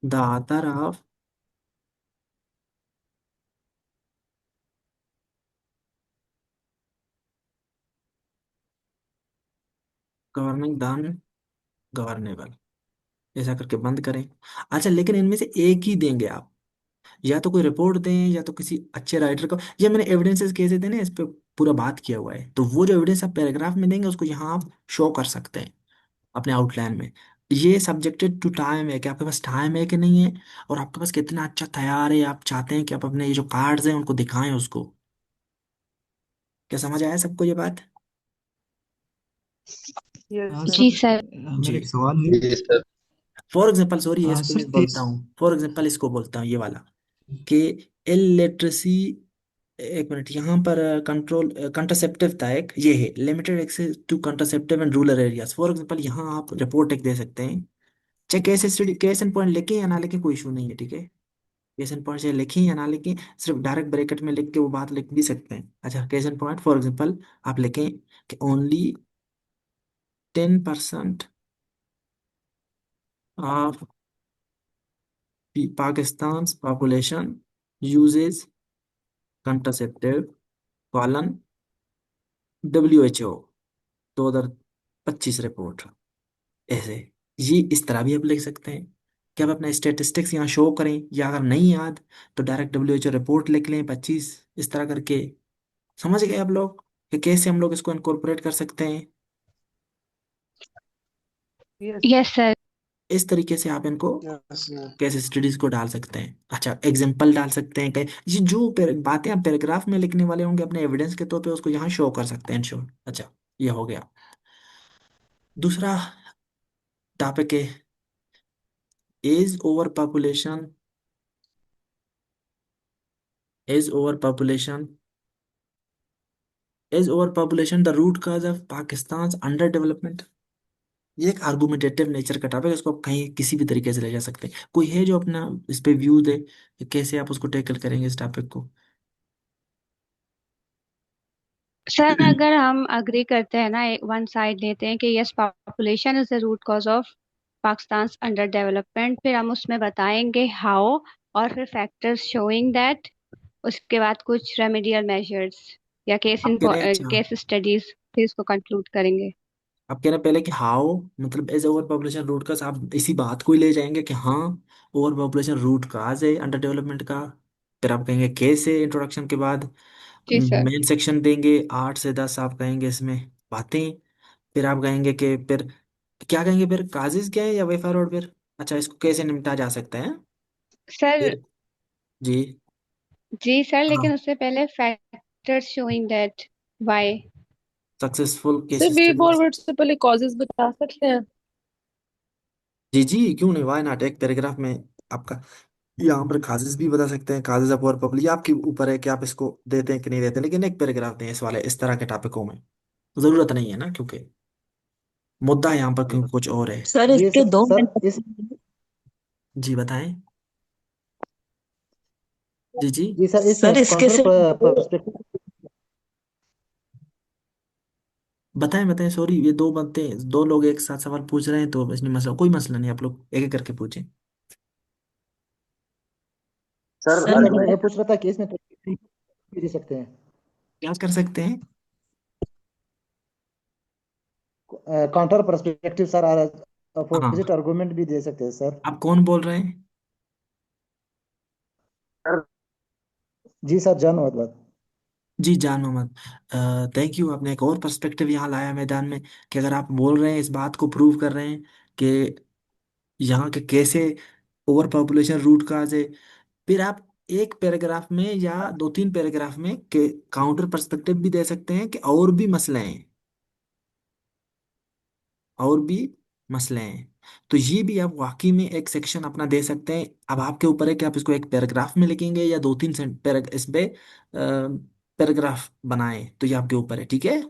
the author of governing the governable, ऐसा करके बंद करें। अच्छा, लेकिन इनमें से एक ही देंगे आप, या तो कोई रिपोर्ट दें, या तो किसी अच्छे राइटर को, या मैंने एविडेंसेस कैसे देने इस पे पूरा बात किया हुआ है, तो वो जो एविडेंस आप पैराग्राफ में देंगे उसको यहाँ आप शो कर सकते हैं अपने आउटलाइन में। ये सब्जेक्टेड टू टाइम है कि आपके पास टाइम है कि नहीं है, और आपके पास कितना अच्छा तैयार है, आप चाहते हैं कि आप अपने ये जो कार्ड्स हैं उनको दिखाएं उसको। क्या समझ आया सबको ये बात? Yes sir. जी सर सर। मेरा जी। एक सवाल है। जी सर। फॉर एग्जाम्पल सॉरी इसको सर मैं बोलता हूँ, फॉर एग्जाम्पल इसको बोलता हूँ ये वाला कि इलिटरेसी, एक मिनट, यहाँ पर कंट्रोल कंट्रासेप्टिव था एक, ये है limited access to contraceptive and rural areas. For example यहाँ आप रिपोर्ट एक दे सकते हैं, चाहे case study case and point लिखें या ना लिखें कोई इशू नहीं है, ठीक है। केस एंड पॉइंट चाहे लिखें या ना लिखें, सिर्फ डायरेक्ट ब्रैकेट में लिख के वो बात लिख भी सकते हैं। अच्छा, case and point for example आप लिखें कि only 10% Pakistan's population uses contraceptive colon WHO 2025 report. ऐसे ये इस तरह भी आप लिख सकते हैं कि आप अपना स्टेटिस्टिक्स यहाँ शो करें, या अगर नहीं याद तो डायरेक्ट WHO रिपोर्ट लिख लें 25, इस तरह करके। समझ गए आप लोग कि कैसे हम लोग इसको इनकॉर्पोरेट कर सकते हैं? Yes yes sir. इस तरीके से आप इनको यस सर। केस स्टडीज को डाल सकते हैं। अच्छा, एग्जाम्पल डाल सकते हैं कई, ये जो बातें आप पैराग्राफ में लिखने वाले होंगे अपने एविडेंस के तौर पे, उसको यहाँ शो कर सकते हैं श्योर। अच्छा, ये हो गया। दूसरा टॉपिक है is overpopulation. Is overpopulation, is over population the root cause of Pakistan underdevelopment. ये एक आर्गुमेंटेटिव नेचर का टॉपिक है, इसको आप कहीं किसी भी तरीके से ले जा सकते हैं। कोई है जो अपना इस पे व्यू दे कि कैसे आप उसको टैकल करेंगे इस टॉपिक को? सर अगर हम अग्री करते हैं ना, वन साइड लेते हैं कि yes population is the root cause of Pakistan underdevelopment, फिर हम उसमें बताएंगे हाउ, और फिर फैक्टर्स शोइंग दैट, उसके बाद कुछ रेमेडियल मेजर्स या आप कह रहे हैं, अच्छा, केस स्टडीज, फिर इसको कंक्लूड करेंगे। आप कह रहे हैं पहले कि हाउ मतलब is overpopulation root cause, आप इसी बात को ही ले जाएंगे कि हाँ ओवर पॉपुलेशन रूट काज है अंडर डेवलपमेंट का। फिर आप कहेंगे कैसे इंट्रोडक्शन के बाद जी सर। मेन सेक्शन देंगे 8 से 10, आप कहेंगे इसमें बातें। फिर आप कहेंगे कि फिर क्या कहेंगे, फिर काजिज क्या है या वे फॉरवर्ड फिर। अच्छा, इसको कैसे निपटा जा सकता है सर फिर? जी। जी सर, हाँ, लेकिन उससे पहले factors showing that why. Successful case sir way studies. Forward से पहले कॉजेज बता सकते हैं? जी जी, क्यों नहीं, वाई नॉट। एक पैराग्राफ में आपका यहाँ पर काजेज भी बता सकते हैं, काजेज ऑफ और पब्लिक, आपके ऊपर है कि आप इसको देते हैं कि नहीं देते, लेकिन एक पैराग्राफ दें इस वाले इस तरह के टॉपिकों में जरूरत नहीं है ना, क्योंकि मुद्दा यहाँ पर क्यों कुछ और है। सर जी इसके दो सर इस जी बताएं। जी जी, जी सर इस सर इसके काउंटर सिर्फ पर्सपेक्टिव। बताएं बताएं, सॉरी, ये दो बातें, दो लोग एक साथ सवाल पूछ रहे हैं तो इसमें मसला, कोई मसला नहीं, आप लोग एक एक करके पूछें। सर जी सर सर अगर मैं ये पूछ रहा था कि इसमें भी दे सकते हैं, क्या कर सकते हैं? काउंटर पर्सपेक्टिव सर, हाँ, अपोजिट आर्गुमेंट भी दे सकते हैं सर। आप कौन बोल रहे हैं? सर जी सर, जान बहुत बात। जी जान मोहम्मद, थैंक यू। आपने एक और पर्सपेक्टिव यहाँ लाया मैदान में कि अगर आप बोल रहे हैं, इस बात को प्रूव कर रहे हैं कि यहाँ के कैसे ओवर पॉपुलेशन रूट काज है, फिर आप एक पैराग्राफ में या दो तीन पैराग्राफ में के काउंटर पर्सपेक्टिव भी दे सकते हैं कि और भी मसले हैं, और भी मसले हैं। तो ये भी आप वाकई में एक सेक्शन अपना दे सकते हैं। अब आपके ऊपर है कि आप इसको एक पैराग्राफ में लिखेंगे या दो तीन इस पे पैराग्राफ बनाएं, तो ये आपके ऊपर है, ठीक है।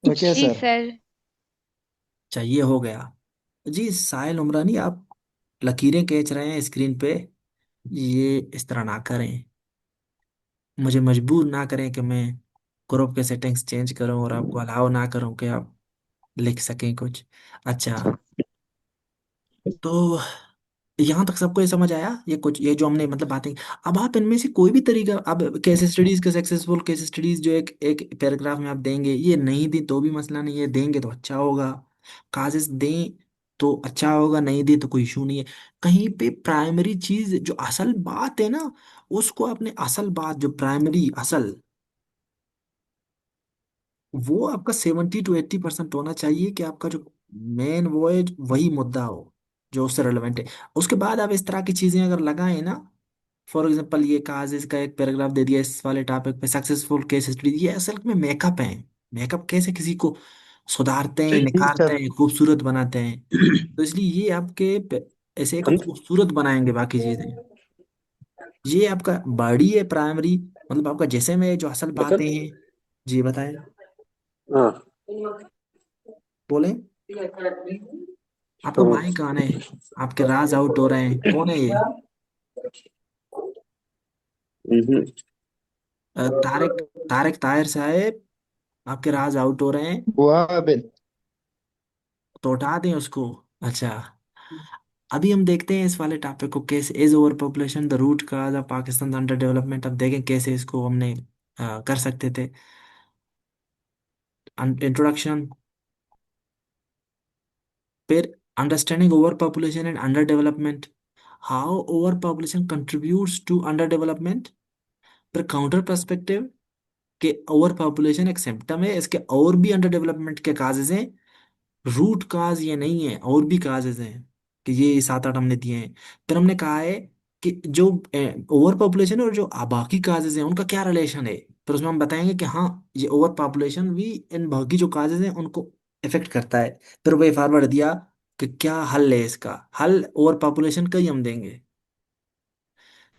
ओके जी सर। सर। चाहिए हो गया। जी साहिल उमरानी, आप लकीरें खींच रहे हैं स्क्रीन पे, ये इस तरह ना करें, मुझे मजबूर ना करें कि मैं ग्रुप के सेटिंग्स चेंज करूं और आपको अलाउ ना करूं कि आप लिख सकें कुछ। अच्छा, तो यहाँ तक सबको ये समझ आया, ये कुछ ये जो हमने मतलब बातें। अब आप इनमें से कोई भी तरीका, अब केस स्टडीज के सक्सेसफुल केस स्टडीज जो एक एक पैराग्राफ में आप देंगे, ये नहीं दी तो भी मसला नहीं है, देंगे तो अच्छा होगा। काजेस दें तो अच्छा होगा, नहीं दे तो कोई इशू नहीं है। कहीं पे प्राइमरी चीज जो असल बात है ना, उसको अपने असल बात जो प्राइमरी असल, वो आपका 70 to 80% होना चाहिए कि आपका जो मेन वो है वही मुद्दा हो जो उससे रेलेवेंट है। उसके बाद आप इस तरह की चीजें अगर लगाएं ना, फॉर एग्जांपल ये काजेस का एक पैराग्राफ दे दिया इस वाले टॉपिक पे, सक्सेसफुल केस स्टडी, ये असल में मेकअप है। मेकअप कैसे किसी को सुधारते हैं, जी निखारते सर। हैं, खूबसूरत बनाते हैं। तो इसलिए ये आपके ऐसे को खूबसूरत बनाएंगे बाकी चीजें। ये आपका बॉडी है प्राइमरी, मतलब आपका जैसे में जो असल बातें हैं। जी बताएं, हाँ, बोले। आपका माइक ऑन है, आपके राज आउट हो रहे हैं, कौन है ये? हम्म, तारिक तारिक ताहिर साहब, आपके राज आउट हो रहे हैं, वाह बिल। तो उठा दें उसको। अच्छा, अभी हम देखते हैं इस वाले टॉपिक को कैसे, is over population the root cause of Pakistan underdevelopment. अब देखें कैसे इसको हमने कर सकते थे। इंट्रोडक्शन, फिर understanding over population and underdevelopment, how over population contributes to underdevelopment, फिर काउंटर पर्सपेक्टिव कि ओवर पॉपुलेशन एक सिम्टम है, इसके और भी अंडर डेवलपमेंट के काजेज हैं, रूट काज ये नहीं है, और भी काजेज हैं, कि ये सात आठ हमने दिए हैं। फिर हमने कहा है कि जो ओवर पॉपुलेशन है और जो बाकी काजेज हैं उनका क्या रिलेशन है। फिर उसमें हम बताएंगे कि हाँ, ये ओवर पॉपुलेशन भी इन बाकी जो काजेज हैं उनको इफेक्ट करता है। फिर वे फॉरवर्ड दिया कि क्या हल है, इसका हल ओवर पॉपुलेशन का ही हम देंगे।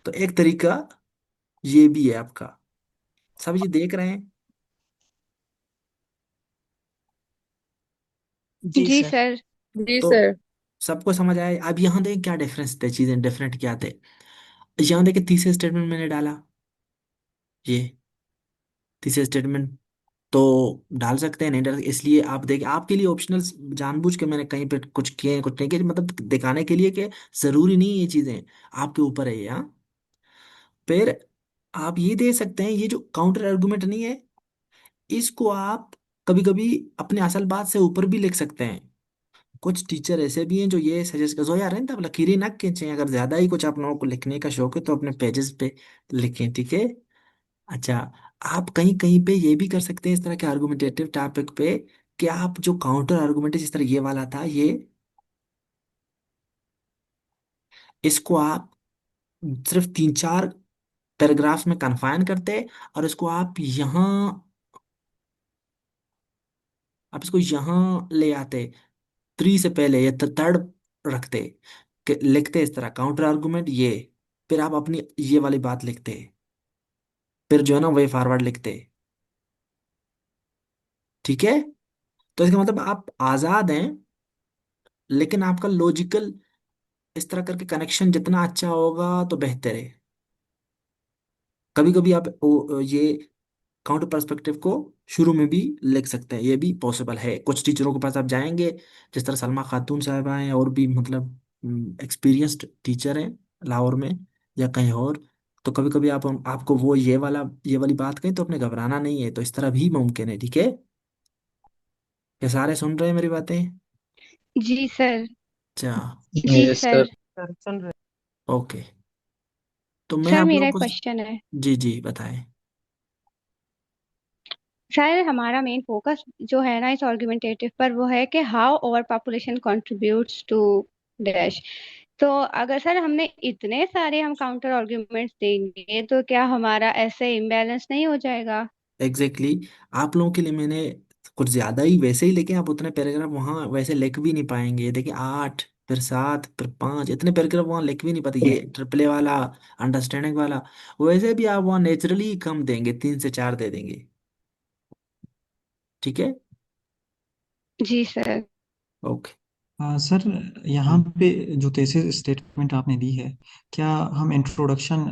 तो एक तरीका ये भी है आपका। सब ये देख रहे हैं? जी जी सर। सर। जी तो सर। सबको समझ आया? अब यहाँ देखें क्या डिफरेंस थे, चीजें डिफरेंट क्या थे। यहाँ देखें तीसरे स्टेटमेंट मैंने डाला, ये तीसरे स्टेटमेंट तो डाल सकते हैं, नहीं डाल सकते, इसलिए आप देखिए आपके लिए ऑप्शनल, जानबूझ के मैंने कहीं पे कुछ किए हैं कुछ नहीं किए, मतलब दिखाने के लिए कि जरूरी नहीं है ये चीजें, आपके ऊपर है ये। हाँ, फिर आप ये दे सकते हैं, ये जो काउंटर आर्गुमेंट नहीं है, इसको आप कभी कभी अपने असल बात से ऊपर भी लिख सकते हैं। कुछ टीचर ऐसे भी हैं जो ये सजेस्ट कर, "जो यार है तब लकीरें ना खींचें, अगर ज्यादा ही कुछ आप लोगों को लिखने का शौक है तो अपने पेजेस पे लिखें, ठीक है।" अच्छा, आप कहीं कहीं पे ये भी कर सकते हैं इस तरह के आर्गुमेंटेटिव टॉपिक पे, कि आप जो काउंटर आर्गुमेंट है, जिस तरह ये वाला था ये, इसको आप सिर्फ तीन चार पैराग्राफ्स में कन्फाइन करते, और इसको आप इसको यहाँ ले आते, थ्री से पहले या थर्ड रखते, कि लिखते इस तरह काउंटर आर्गुमेंट ये, फिर आप अपनी ये वाली बात लिखते, फिर जो है ना वे फॉरवर्ड लिखते, ठीक है। तो इसका मतलब आप आजाद हैं, लेकिन आपका लॉजिकल इस तरह करके कनेक्शन जितना अच्छा होगा तो बेहतर है। कभी कभी आप ये काउंटर पर्सपेक्टिव को शुरू में भी लिख सकते हैं, ये भी पॉसिबल है। कुछ टीचरों के पास आप जाएंगे, जिस तरह सलमा खातून साहबा हैं, और भी मतलब एक्सपीरियंस्ड टीचर हैं लाहौर में या कहीं और, तो कभी कभी आप आपको वो ये वाली बात कहें तो अपने घबराना नहीं है, तो इस तरह भी मुमकिन है, ठीक है। ये सारे सुन रहे हैं मेरी बातें? जी सर। अच्छा, जी यस सर। सर। सर सुन रहे ओके, तो मैं सर आप मेरा लोगों एक को, क्वेश्चन है। जी जी बताएं। सर हमारा मेन फोकस जो है ना इस आर्गुमेंटेटिव पर वो है कि how over population contributes to dash. तो अगर सर हमने इतने सारे हम काउंटर आर्गुमेंट्स देंगे तो क्या हमारा ऐसे इम्बैलेंस नहीं हो जाएगा? एग्जैक्टली exactly, आप लोगों के लिए मैंने कुछ ज्यादा ही वैसे ही, लेकिन आप उतने पैराग्राफ वहाँ वैसे लिख भी नहीं पाएंगे। देखिए, आठ फिर सात फिर पाँच, इतने पैराग्राफ वहाँ लिख भी नहीं पाते, ये ट्रिपल ए वाला, अंडरस्टैंडिंग वाला, वैसे भी आप वहाँ नेचुरली कम देंगे, तीन से चार दे देंगे, ठीक है। जी सर। ओके। सर, यहाँ पे जो थीसिस स्टेटमेंट आपने दी है, क्या हम इंट्रोडक्शन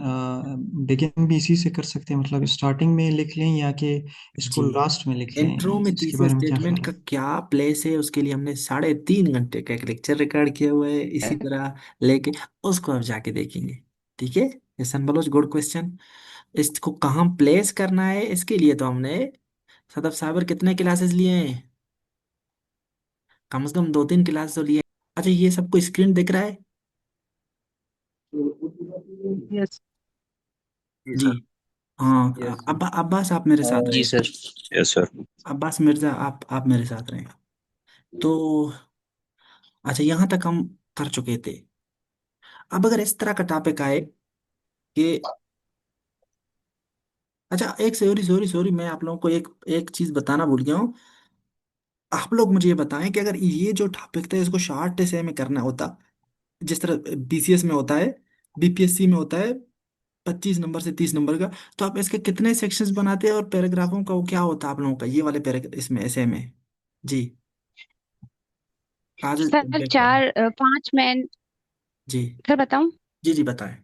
बिगिन भी इसी से कर सकते हैं, मतलब स्टार्टिंग में लिख लें या कि इसको जी, लास्ट में लिख लें? इंट्रो में इसके तीसरे बारे में क्या ख्याल स्टेटमेंट का है? क्या प्लेस है, उसके लिए हमने 3.5 घंटे का एक लेक्चर रिकॉर्ड किया हुआ है, इसी तरह लेके उसको आप जाके देखेंगे, ठीक है। ये सनबलोच गुड क्वेश्चन। इसको कहाँ प्लेस करना है, इसके लिए तो हमने सदफ साबर कितने क्लासेस लिए हैं, कम से कम 2-3 क्लास तो लिए हैं। अच्छा, ये सबको स्क्रीन दिख रहा है? हैं। यस। जी जी। सर। हाँ, यस। अब्बास आप मेरे साथ जी रहे, sir. Yes sir. Abbas Mirza आप मेरे साथ रहे। तो अच्छा, यहाँ तक हम कर चुके थे। अब अगर इस तरह का टॉपिक आए कि, अच्छा एक सॉरी सॉरी सॉरी, मैं आप लोगों को एक एक चीज बताना भूल गया हूँ। आप लोग मुझे ये बताएं कि अगर ये जो टॉपिक था इसको शॉर्ट से में करना होता, जिस तरह बीसीएस में होता है, बीपीएससी में होता है 25 नंबर से 30 नंबर का, तो आप इसके कितने सेक्शंस बनाते हैं, और पैराग्राफों का वो क्या होता है आप लोगों का, ये वाले पैराग्राफ इसमें ऐसे में? जी, काजल सर इम्पैक्ट वाले। 5 मैन। जी सर बताऊं? जी जी बताएं।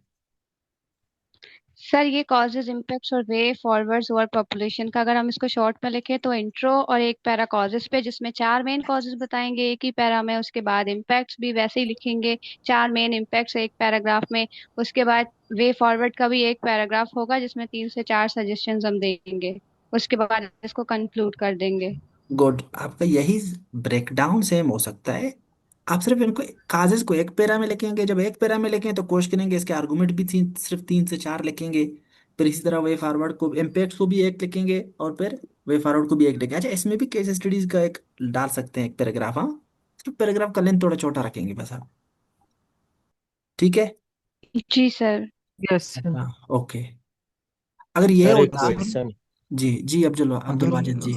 सर ये कॉजेज इम्पैक्ट्स और वे फॉरवर्ड्स ओवर पॉपुलेशन का अगर हम इसको शॉर्ट में लिखें तो इंट्रो और एक पैरा कॉजेज पे, जिसमें चार मेन कॉजेज बताएंगे एक ही पैरा में, उसके बाद इम्पैक्ट्स भी वैसे ही लिखेंगे, चार मेन इम्पैक्ट्स एक पैराग्राफ में। उसके बाद वे फॉरवर्ड का भी एक पैराग्राफ होगा जिसमें 3 से 4 सजेशंस हम देंगे। उसके बाद इसको कंक्लूड कर देंगे। गुड, आपका यही ब्रेकडाउन सेम हो सकता है। आप सिर्फ इनको काजेज को एक पैरा में लिखेंगे, जब एक पैरा में लिखें तो कोशिश करेंगे इसके आर्गुमेंट भी सिर्फ 3 से 4 लिखेंगे। फिर इसी तरह वे फॉरवर्ड को इम्पैक्ट को भी एक लिखेंगे, और फिर वे फॉरवर्ड को भी एक लिखेंगे। अच्छा, इसमें भी केस स्टडीज का एक डाल सकते हैं, एक पैराग्राफ। हाँ, सिर्फ पैराग्राफ का लेंथ थोड़ा छोटा रखेंगे बस आप। ठीक है। जी सर। यस। हाँ, ओके। अगर ये सर एक होता। क्वेश्चन। जी जी, अब्दुल अब्दुल अगर वाजिद जी।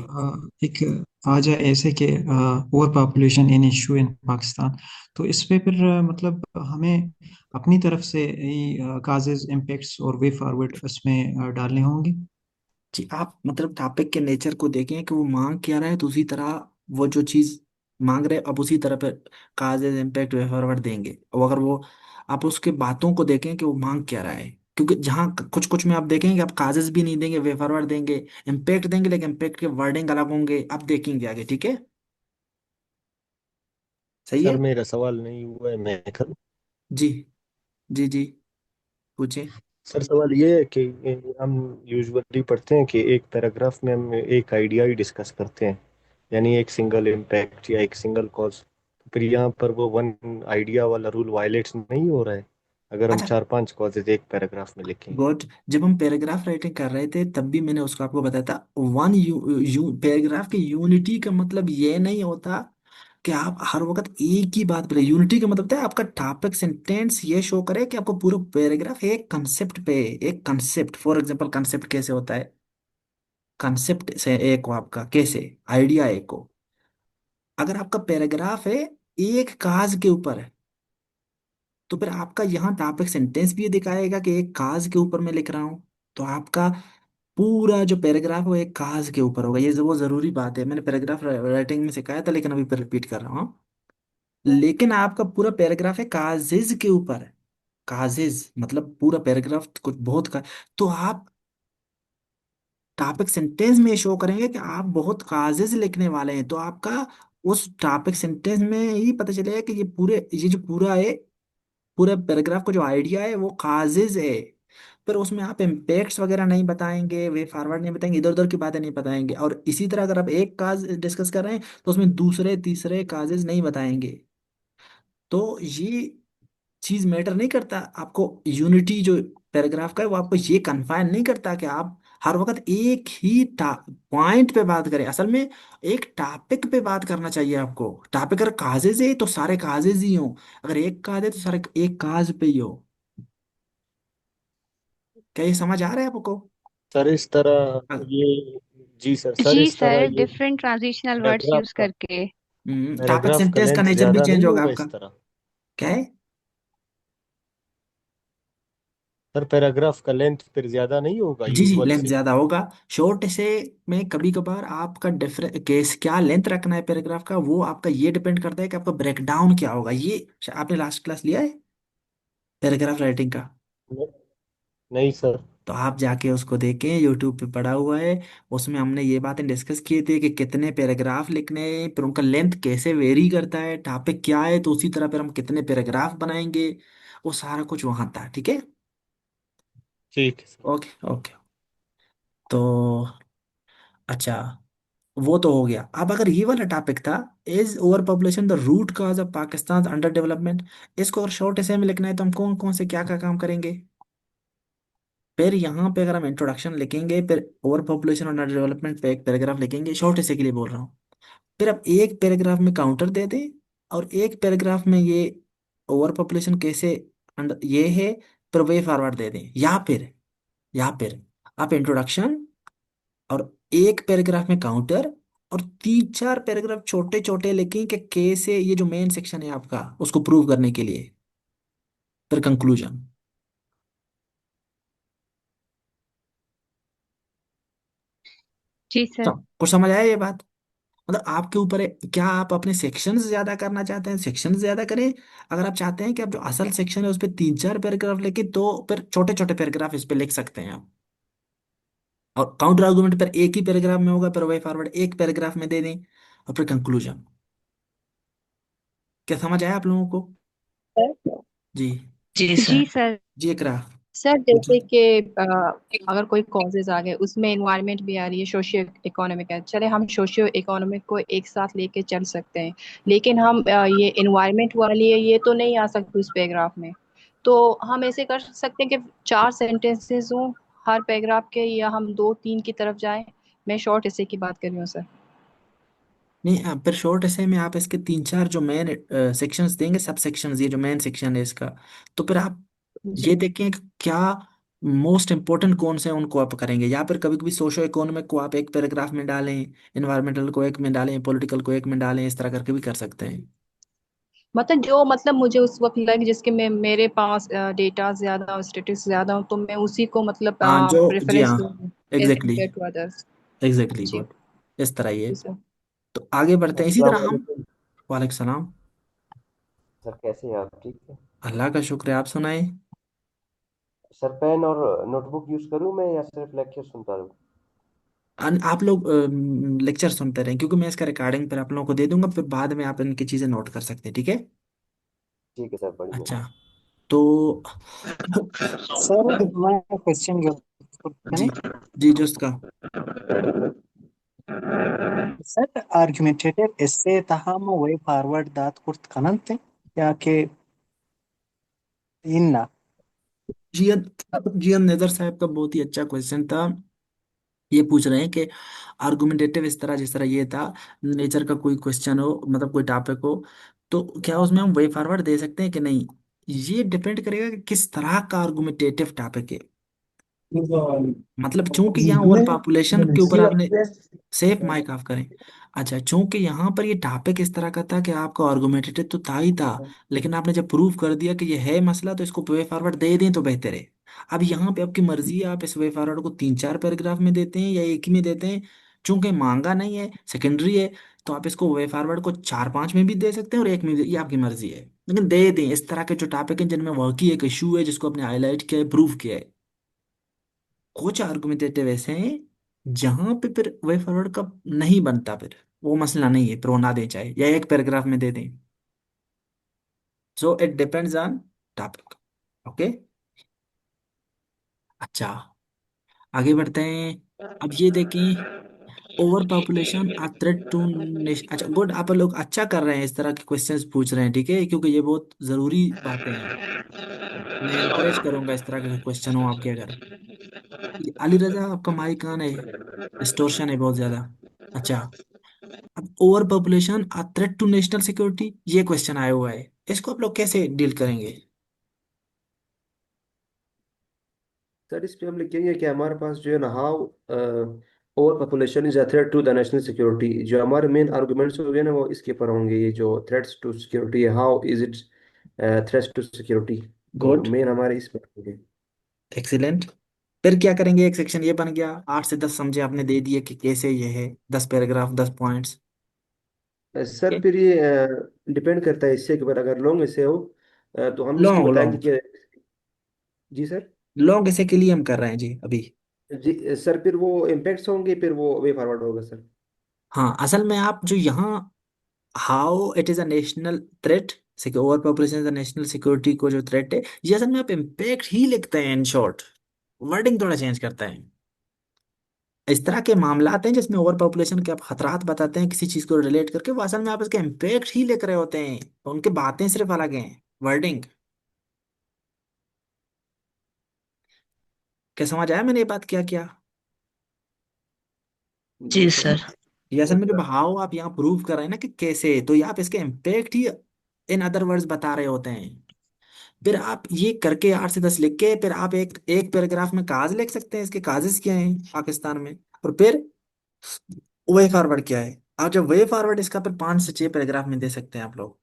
एक आ जाए ऐसे कि over population in issue in Pakistan, तो इस पे फिर मतलब हमें अपनी तरफ से काजेज इम्पेक्ट्स और वे फॉरवर्ड इसमें डालने होंगे। जी, आप मतलब टॉपिक के नेचर को देखें कि वो मांग क्या रहा है, तो उसी तरह वो जो चीज मांग रहे हैं अब उसी तरह पे काजेज इम्पैक्ट वे फॉरवर्ड देंगे। और अगर वो आप उसके बातों को देखें कि वो मांग क्या रहा है, क्योंकि जहाँ कुछ कुछ में आप देखेंगे आप काजेज भी नहीं देंगे, वे फॉरवर्ड देंगे, इम्पैक्ट देंगे, लेकिन इम्पैक्ट के वर्डिंग अलग होंगे। आप देखेंगे आगे। ठीक है, सही है। सर मेरा सवाल नहीं हुआ है, मैं करूं? जी जी जी, पूछे। सर सवाल ये है कि हम यूजुअली पढ़ते हैं कि एक पैराग्राफ में हम एक आइडिया ही डिस्कस करते हैं, यानी एक सिंगल इम्पैक्ट या एक सिंगल कॉज। फिर यहाँ पर वो वन आइडिया वाला रूल वायलेट्स नहीं हो रहा है अगर हम अच्छा, 4-5 कॉजेज एक पैराग्राफ में लिखें? गुड। जब हम पैराग्राफ राइटिंग कर रहे थे तब भी मैंने उसको आपको बताया था, पैराग्राफ की यूनिटी का मतलब ये नहीं होता कि आप हर वक्त एक ही बात बोले। यूनिटी का मतलब है आपका टॉपिक सेंटेंस ये शो करे कि आपको पूरा पैराग्राफ एक कंसेप्ट पे, एक कंसेप्ट, फॉर एग्जांपल कंसेप्ट कैसे होता है, कंसेप्ट से एक हो आपका, कैसे आइडिया एक हो। अगर आपका पैराग्राफ है एक काज के ऊपर है, तो फिर आपका यहाँ टॉपिक सेंटेंस भी ये दिखाएगा कि एक काज के ऊपर मैं लिख रहा हूँ। तो आपका पूरा जो पैराग्राफ है वो एक काज के ऊपर होगा। ये वो जरूरी बात है, मैंने पैराग्राफ राइटिंग में सिखाया था, लेकिन अभी फिर रिपीट कर रहा हूँ। लेकिन आपका पूरा पैराग्राफ है काजिज के ऊपर है। काजिज मतलब पूरा पैराग्राफ कुछ बहुत का, तो आप टॉपिक सेंटेंस में शो करेंगे कि आप बहुत काजिज लिखने वाले हैं, तो आपका उस टॉपिक सेंटेंस में ही पता चलेगा कि ये जो पूरा है, पूरे पैराग्राफ का जो आइडिया है वो काजिज है। पर उसमें आप इम्पैक्ट्स वगैरह नहीं बताएंगे, वे फॉरवर्ड नहीं बताएंगे, इधर उधर की बातें नहीं बताएंगे। और इसी तरह अगर आप एक काज डिस्कस कर रहे हैं तो उसमें दूसरे तीसरे काजेज नहीं बताएंगे। तो ये चीज मैटर नहीं करता आपको। यूनिटी जो पैराग्राफ का है वो आपको ये कन्फाइन नहीं करता कि आप हर वक्त एक ही पॉइंट पे बात करें। असल में एक टॉपिक पे बात करना चाहिए आपको। टॉपिक अगर काजेज है तो सारे काजेज ही हो, अगर एक काज है तो सारे एक काज पे ही हो। क्या ये समझ आ रहा है आपको? सर इस तरह अ- ये, जी सर, सर जी इस तरह सर, ये different transitional words paragraph use का करके। टॉपिक पैराग्राफ का सेंटेंस का लेंथ नेचर भी ज्यादा चेंज नहीं होगा होगा आपका। इस तरह? क्या है? सर पैराग्राफ का लेंथ फिर ज्यादा नहीं होगा जी जी, यूजुअल लेंथ से? ज्यादा होगा। शॉर्ट से में कभी कभार आपका डिफरेंट केस क्या लेंथ रखना है पैराग्राफ का, वो आपका ये डिपेंड करता है कि आपका ब्रेकडाउन क्या होगा। ये आपने लास्ट क्लास लिया है पैराग्राफ राइटिंग का? नहीं, नहीं सर। तो आप जाके उसको देखें, यूट्यूब पे पड़ा हुआ है। उसमें हमने ये बातें डिस्कस किए थे कि कितने पैराग्राफ लिखने हैं, फिर उनका लेंथ कैसे वेरी करता है, टॉपिक क्या है, तो उसी तरह फिर हम कितने पैराग्राफ बनाएंगे, वो सारा कुछ वहां था। ठीक है। ठीक है सर। Okay okay. तो अच्छा, वो तो हो गया। अब अगर ये वाला टॉपिक था, is over population the root cause of Pakistan underdevelopment, इसको अगर शॉर्ट ऐसे में लिखना है तो हम कौन कौन से क्या क्या काम करेंगे? फिर यहाँ पे अगर हम इंट्रोडक्शन लिखेंगे, फिर ओवर पॉपुलेशन और अंडर डेवलपमेंट पे एक पैराग्राफ लिखेंगे, शॉर्ट ऐसे के लिए बोल रहा हूँ। फिर अब एक पैराग्राफ में काउंटर दे दें, और एक पैराग्राफ में ये ओवर पॉपुलेशन कैसे ये है, फिर वे फॉरवर्ड दे दें। या फिर आप इंट्रोडक्शन और एक पैराग्राफ में काउंटर, और 3 4 पैराग्राफ छोटे छोटे लिखें कि कैसे ये जो मेन सेक्शन है आपका उसको प्रूव करने के लिए, फिर कंक्लूजन। जी सर। तो कुछ समझ आया ये बात? मतलब आपके ऊपर है, क्या आप अपने सेक्शंस ज्यादा करना चाहते हैं, सेक्शंस ज्यादा करें। अगर आप चाहते हैं कि आप जो असल सेक्शन है उस पर 3 4 पैराग्राफ लिखे, तो फिर छोटे छोटे पैराग्राफ इस पे लिख सकते हैं आप। और काउंटर आर्गुमेंट पर एक ही पैराग्राफ में होगा, पर वे फॉरवर्ड एक पैराग्राफ में दे दें। और फिर कंक्लूजन। क्या समझ आया आप लोगों को? सर जी। जी जी सर। सर। जी इकरा। सर पूछे। जैसे कि अगर कोई कॉजेज आ गए, उसमें एनवायरनमेंट भी आ रही है, सोशियो इकोनॉमिक है, चले हम सोशियो इकोनॉमिक को एक साथ लेके चल सकते हैं, लेकिन हम ये एनवायरनमेंट वाली है ये तो नहीं आ सकती उस पैराग्राफ में। तो हम ऐसे कर सकते हैं कि 4 सेंटेंसेस हों हर पैराग्राफ के, या हम 2 3 की तरफ जाएं। मैं शॉर्ट ऐसे की बात कर रही हूँ सर। नहीं, फिर शॉर्ट ऐसे में आप इसके 3 4 जो मेन सेक्शंस देंगे, सब सेक्शंस, ये जो मेन सेक्शन है इसका, तो फिर आप जी। ये देखें कि क्या मोस्ट इम्पोर्टेंट कौन से हैं, उनको आप करेंगे। या फिर कभी कभी सोशो इकोनॉमिक को आप एक पैराग्राफ में डालें, इन्वायरमेंटल को एक में डालें, पॉलिटिकल को एक में डालें, इस तरह करके भी कर सकते हैं। मतलब जो मतलब मुझे उस वक्त लगे जिसके में मेरे पास डेटा ज्यादा और स्टेटिस्टिक्स ज्यादा हो, तो मैं उसी को मतलब हाँ जो, जी प्रेफरेंस हाँ, दूंगी as exactly, compare to others. Exactly जी। गुड। इस तरह ही है। जी सर। तो आगे बढ़ते हैं इसी अस्सलाम तरह हम। वालेकुम। वालेकुम सलाम। सर कैसे हैं आप, ठीक है? अल्लाह का शुक्र है, आप सुनाए। सर पेन और नोटबुक यूज करूं मैं या सिर्फ लेक्चर सुनता रहूं? आप लोग लेक्चर सुनते रहें, क्योंकि मैं इसका रिकॉर्डिंग पर आप लोगों को दे दूंगा, फिर बाद में आप इनकी चीज़ें नोट कर सकते हैं, ठीक है? ठीक है सर, बड़ी अच्छा। मेहरबानी। तो सर मैं क्वेश्चन जी, जी जोस्त का। Sir argumentative essay taham way forward that kurt kanante ya ke inna जियन जियन नेदर साहब का बहुत ही अच्छा क्वेश्चन था। ये पूछ रहे हैं कि आर्गुमेंटेटिव इस तरह, जिस तरह ये था, नेचर का कोई क्वेश्चन हो, मतलब कोई टॉपिक हो, तो क्या उसमें हम वे फॉरवर्ड दे सकते हैं कि नहीं। ये डिपेंड करेगा कि किस तरह का आर्गुमेंटेटिव टॉपिक है। मतलब चूंकि यहाँ ओवर पॉपुलेशन के ऊपर आपने, सेफ माइक ऑफ करें। अच्छा, चूंकि यहाँ पर ये टॉपिक इस तरह का था कि आपका आर्गुमेंटेटिव तो था ही था, लेकिन आपने जब प्रूव कर दिया कि ये है मसला, तो इसको वे फॉरवर्ड दे दें तो बेहतर है। अब यहाँ पे आपकी मर्जी है, आप इस वे फॉरवर्ड को 3 4 पैराग्राफ में देते हैं या एक ही में देते हैं। चूंकि मांगा नहीं है, सेकेंडरी है, तो आप इसको वे फॉरवर्ड को 4 5 में भी दे सकते हैं और एक में भी, ये आपकी मर्जी है। लेकिन दे दें इस तरह के जो टॉपिक हैं जिनमें वाकई एक इशू है, जिसको आपने हाईलाइट किया है, प्रूव किया है। कुछ आर्गुमेंटेटिव ऐसे हैं जहां पे फिर वे फॉरवर्ड का नहीं बनता, फिर वो मसला नहीं है, फिर वो ना दे चाहे या एक पैराग्राफ में दे दें। So it depends on topic. Okay. अच्छा, आगे बढ़ते हैं। अब ये देखें, overpopulation a threat to nation. अच्छा गुड, आप लोग अच्छा कर रहे हैं, इस तरह के क्वेश्चंस पूछ रहे हैं, ठीक है, क्योंकि ये बहुत जरूरी बातें हैं। मैं इनकरेज करूंगा इस तरह के क्वेश्चन हो आपके घर। अली रजा, आपका माइक ऑन है, डिस्टोर्शन है बहुत ज्यादा। अच्छा, अब overpopulation a threat to national security, ये क्वेश्चन आया हुआ है, इसको आप लोग कैसे डील करेंगे? सर इस पे हम लिखेंगे कि हमारे पास जो है ना, how over population is a threat to the national security. जो हमारे मेन आर्गुमेंट्स हो गए ना, वो इसके पर होंगे, ये जो थ्रेट्स टू सिक्योरिटी है, how is it threats to security. तो गुड, मेन हमारे इस पर होंगे। एक्सीलेंट। फिर क्या करेंगे, एक सेक्शन ये बन गया, 8 से 10 समझे आपने दे दिए कि कैसे ये है, 10 पैराग्राफ, 10 पॉइंट्स। सर फिर ये डिपेंड करता है इससे के ऊपर, अगर लॉन्ग ऐसे हो तो हम इसकी लॉन्ग बताएंगे लॉन्ग कि। जी सर। लॉन्ग ऐसे के लिए हम कर रहे हैं जी अभी। जी सर, फिर वो इम्पैक्ट्स होंगे, फिर वो वे फॉरवर्ड होगा सर। हाँ, असल में आप जो यहाँ, how it is a national threat, over population is a national security को जो थ्रेट है, ये असल में आप इम्पैक्ट ही लिखते हैं इन शॉर्ट। वर्डिंग थोड़ा चेंज करता है। इस तरह के मामलात हैं जिसमें ओवर पॉपुलेशन के आप खतरात बताते हैं किसी चीज को रिलेट करके, वो असल में आप इसके इम्पैक्ट ही लिख रहे होते हैं, तो उनके बातें सिर्फ अलग हैं, वर्डिंग। क्या समझ आया मैंने ये बात क्या किया? जी जी सर। सर। ये असल में जो भाव आप यहाँ प्रूव कर रहे हैं ना कि कैसे, तो ये आप इसके impact he in other words बता रहे होते हैं। फिर आप ये करके 8 से 10 लिख के, फिर आप एक एक पैराग्राफ में काज लिख सकते हैं, इसके काजेस क्या हैं पाकिस्तान में, और फिर वे फॉरवर्ड क्या है। आप जब वे फॉरवर्ड इसका फिर 5 से 6 पैराग्राफ में दे सकते हैं आप लोग।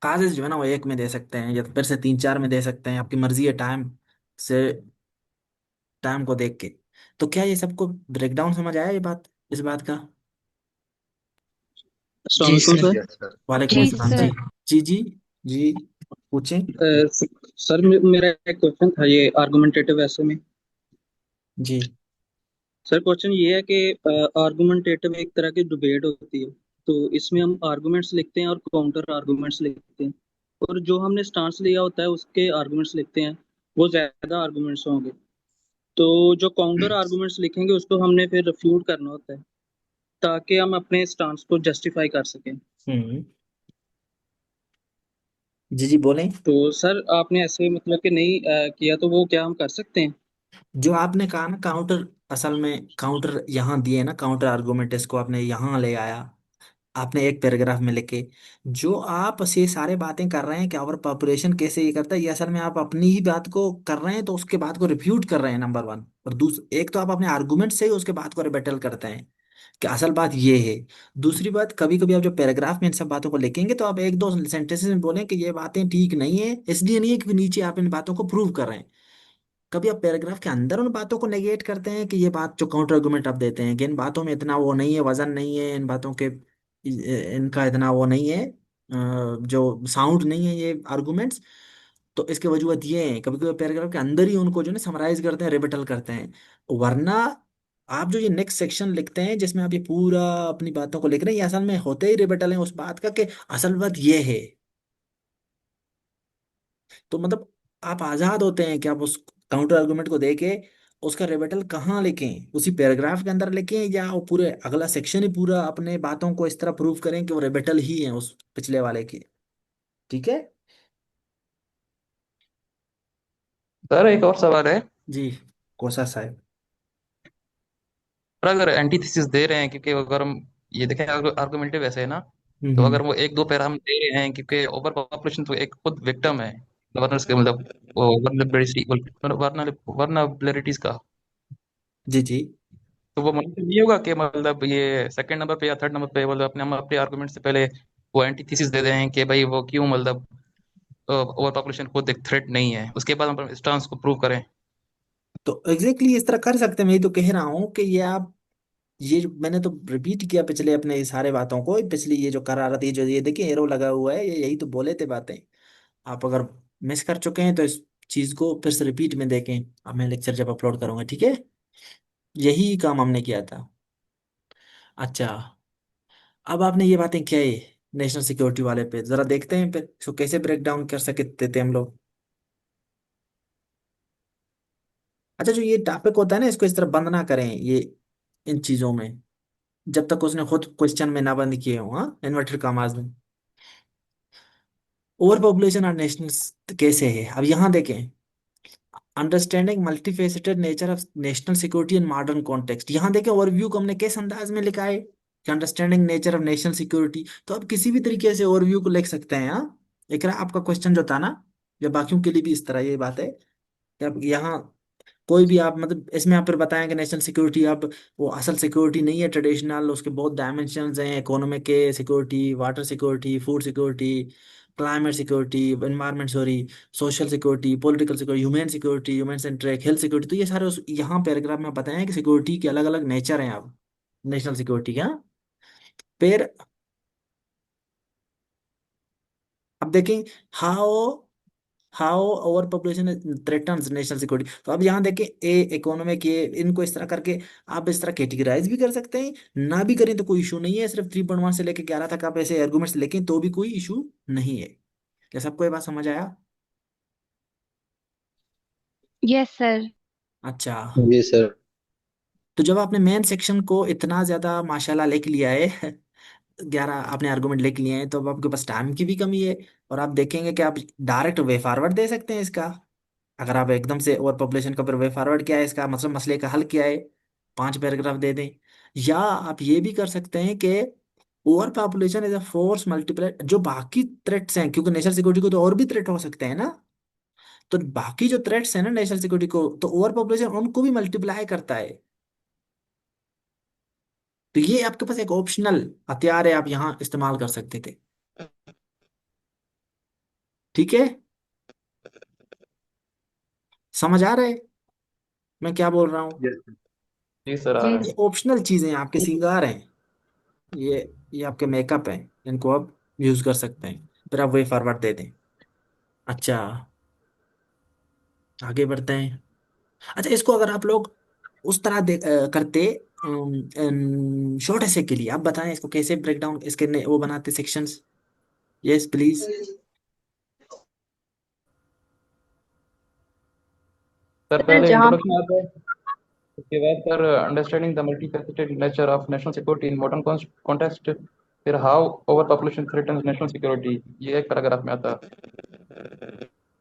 काजेस जो है ना वो एक में दे सकते हैं, या फिर से 3 4 में दे सकते हैं, आपकी मर्जी है, से टाइम को देख के। तो क्या ये सबको ब्रेकडाउन समझ आया, ये बात, इस बात का? अस्सलाम जी वालेकुम सर। सर। Yes sir. वालेकुम जी अस्सलाम जी। सर। जी जी। जी पूछें। सर मेरा एक क्वेश्चन था ये आर्गुमेंटेटिव ऐसे में। जी सर क्वेश्चन ये है कि आर्गुमेंटेटिव एक तरह की डिबेट होती है, तो इसमें हम आर्गुमेंट्स लिखते हैं और काउंटर आर्गुमेंट्स लिखते हैं, और जो हमने स्टांस लिया होता है उसके आर्गुमेंट्स लिखते हैं, वो ज्यादा आर्गुमेंट्स होंगे। तो जो काउंटर आर्गुमेंट्स लिखेंगे उसको हमने फिर रिफ्यूट करना होता है ताकि हम अपने स्टांस को जस्टिफाई कर सकें। हम्म। जी जी बोलें। तो सर आपने ऐसे मतलब कि नहीं किया, तो वो क्या हम कर सकते हैं? जो आपने कहा ना काउंटर, असल में काउंटर यहाँ दिए ना, काउंटर आर्गुमेंट इसको आपने यहाँ ले आया, आपने एक पैराग्राफ में लिखे। जो आप ये सारे बातें कर रहे हैं कि ओवर पॉपुलेशन कैसे ये करता है, ये असल में आप अपनी ही बात को कर रहे हैं, तो उसके बात को रिफ्यूट कर रहे हैं नंबर वन। और दूसरा, एक तो आप अपने आर्गुमेंट से ही उसके बात को रिबेटल करते हैं कि असल बात ये है। दूसरी बात, कभी कभी आप जो पैराग्राफ में इन सब बातों को लिखेंगे तो आप एक दो सेंटेंसेस में बोलें कि ये बातें ठीक नहीं है, इसलिए नहीं है कि नीचे आप इन बातों को प्रूव कर रहे हैं। कभी आप पैराग्राफ के अंदर उन बातों को नेगेट करते हैं कि ये बात, जो काउंटर आर्गुमेंट आप देते हैं कि इन बातों में इतना वो नहीं है, वजन नहीं है इन बातों के, इनका इतना वो नहीं है, जो साउंड नहीं है ये आर्गुमेंट्स। तो इसके वजूहत ये हैं, कभी कभी पैराग्राफ के अंदर ही उनको जो है समराइज करते हैं, रिबटल करते हैं। वरना आप जो ये नेक्स्ट सेक्शन लिखते हैं जिसमें आप ये पूरा अपनी बातों को लिख रहे हैं, ये असल में होते ही रिबटल है उस बात का कि असल बात ये है। तो मतलब आप आजाद होते हैं कि आप उस काउंटर आर्गुमेंट को देके उसका रिबटल कहाँ लिखें, उसी पैराग्राफ के अंदर लिखें, या वो पूरे अगला सेक्शन ही पूरा अपने बातों को इस तरह प्रूव करें कि वो रिबटल ही है उस पिछले वाले की। ठीक है। सर एक और सवाल है। जी कोसा साहब। और अगर एंटीथेसिस दे रहे हैं, क्योंकि अगर हम ये देखें आर्गुमेंटिव ऐसे है ना, तो हम्म। अगर वो एक दो पैरा हम दे रहे हैं, क्योंकि ओवर पॉपुलेशन तो एक खुद विक्टिम है गवर्नेंस के, मतलब वो वर्नबिलिटीज का। जी जी। तो वो मतलब ये होगा कि मतलब ये सेकंड नंबर पे या थर्ड नंबर पे मतलब अपने हम अपने आर्गुमेंट से पहले वो एंटीथेसिस दे दें कि भाई वो क्यों मतलब ओवर पॉपुलेशन खुद एक थ्रेट नहीं है, उसके बाद हम स्टांस को प्रूव करें। तो एग्जैक्टली इस तरह कर सकते हैं। मैं ये तो कह रहा हूँ कि ये आप, मैंने तो रिपीट किया पिछले अपने ये सारे बातों को, पिछली ये जो करारत, ये जो ये देखिए एरो लगा हुआ है, ये यही तो बोले थे बातें। आप अगर मिस कर चुके हैं तो इस चीज को फिर से रिपीट में देखें, अब मैं लेक्चर जब अपलोड करूंगा, ठीक है। यही काम हमने किया था। अच्छा, अब आपने ये बातें क्या है नेशनल सिक्योरिटी वाले पे, जरा देखते हैं फिर इसको कैसे ब्रेक डाउन कर सकते थे हम लोग। अच्छा, जो ये टॉपिक होता है ना, इसको इस तरह बंद ना करें ये, इन चीजों में, जब तक उसने खुद क्वेश्चन में ना बंद किए हो, हाँ, इन्वर्टेड कॉमास में। ओवर पॉपुलेशन और नेशनल कैसे है, अब यहाँ देखें। Understanding multifaceted nature of national security in modern context, यहाँ देखें ओवरव्यू को हमने किस अंदाज में लिखा है कि understanding nature of national security. तो आप किसी भी तरीके से ओवरव्यू को लिख सकते हैं। हाँ, इकरा आपका क्वेश्चन जो था ना, या बाकियों के लिए भी इस तरह ये बात है कि आप यहाँ कोई भी आप, मतलब इसमें आप फिर बताएं कि नेशनल सिक्योरिटी अब वो असल सिक्योरिटी नहीं है ट्रेडिशनल, उसके बहुत डायमेंशंस हैं, इकोनॉमिक के security, water security, food security, climate security, environment sorry, social security, political security, human centric, health security. तो ये सारे यहाँ पैराग्राफ में बताएं कि सिक्योरिटी के अलग अलग नेचर हैं अब नेशनल सिक्योरिटी का। फिर अब देखें, how how over population threatens national security. तो अब यहाँ देखें, ए इकोनॉमिक, ये इनको इस तरह करके आप इस तरह कैटेगराइज भी कर सकते हैं, ना भी करें तो कोई इशू नहीं है। सिर्फ 3.1 से लेके 11 तक आप ऐसे आर्गुमेंट्स लेकें तो भी कोई इशू नहीं है। क्या सबको ये बात समझ आया? Yes sir. अच्छा, जी सर। तो जब आपने मेन सेक्शन को इतना ज्यादा माशाल्लाह लिख लिया है 11 आपने आर्गुमेंट लिख लिए हैं, तो अब आपके पास टाइम की भी कमी है। और आप देखेंगे कि आप डायरेक्ट वे फॉरवर्ड दे सकते हैं इसका। अगर आप एकदम से ओवर पॉपुलेशन का फिर वे फॉरवर्ड क्या है इसका मतलब, मसले का हल क्या है, 5 पैराग्राफ दे दें। या आप ये भी कर सकते हैं कि overpopulation is a force multiply, जो बाकी थ्रेट्स हैं, क्योंकि नेशनल सिक्योरिटी को तो और भी थ्रेट हो सकते हैं ना, तो बाकी जो थ्रेट्स हैं ना नेशनल सिक्योरिटी को, तो ओवर पॉपुलेशन उनको भी मल्टीप्लाई करता है। तो ये आपके पास एक ऑप्शनल हथियार है, आप यहाँ इस्तेमाल कर सकते थे। ठीक है, समझ आ रहा है मैं क्या बोल रहा हूँ? यस जी सर आ जी रहा ये है। ऑप्शनल चीजें हैं, आपके श्रृंगार हैं। ये आपके मेकअप है, इनको आप यूज कर सकते हैं। फिर आप वे फॉरवर्ड दे दें। अच्छा, आगे बढ़ते हैं। अच्छा, इसको अगर आप लोग उस तरह करते शॉर्ट ऐसे के लिए, आप बताएं इसको कैसे ब्रेक डाउन इसके वो बनाते sections. Yes please. Sir sir पहले जहाँ इंट्रोडक्शन आता है, उसके बाद sir understanding the multifaceted nature of national security in modern context, फिर how over population threatens national security, ये एक पैराग्राफ में आता है।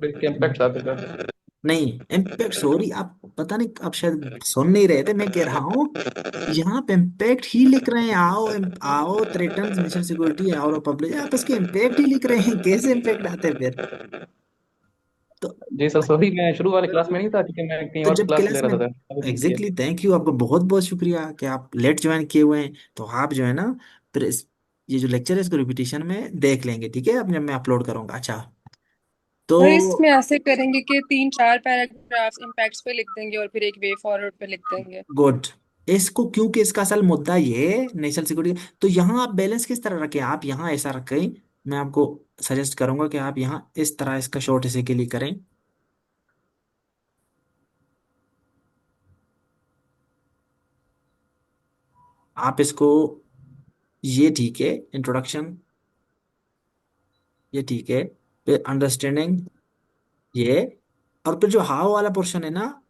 फिर इसके इम्पैक्ट आते हैं सर। नहीं, इम्पैक्ट, सॉरी आप पता नहीं, आप शायद सुन नहीं रहे थे, मैं कह रहा हूँ यहाँ पे इम्पैक्ट ही लिख रहे हैं। आओ आओ थ्रेटन्स नेशनल सिक्योरिटी और पब्लिक, आप इसके इम्पैक्ट ही लिख रहे हैं, कैसे इम्पैक्ट आते हैं फिर? तो जी सर सॉरी, मैं शुरू वाले क्लास में नहीं था क्योंकि मैं कहीं तो और जब क्लास क्लास ले में, रहा था सर, अभी ठीक है। एग्जैक्टली, थैंक यू, आपका बहुत बहुत शुक्रिया कि आप लेट ज्वाइन किए हुए हैं। तो आप जो है ना, फिर ये जो लेक्चर है इसको रिपीटिशन में देख लेंगे, ठीक है, अब जब मैं अपलोड करूंगा। अच्छा, तो और इसमें ऐसे करेंगे कि 3-4 पैराग्राफ्स इम्पैक्ट्स पे लिख देंगे और फिर एक वे फॉरवर्ड पे लिख देंगे। गुड। इसको, क्योंकि इसका असल मुद्दा ये है नेशनल सिक्योरिटी, तो यहाँ आप बैलेंस किस तरह रखें, आप यहाँ ऐसा रखें। मैं आपको सजेस्ट करूंगा कि आप यहाँ इस तरह इसका शॉर्ट ऐसे के लिए करें। आप इसको, ये ठीक है इंट्रोडक्शन, ये ठीक है, फिर अंडरस्टैंडिंग ये, और फिर जो हाउ वाला पोर्शन है ना,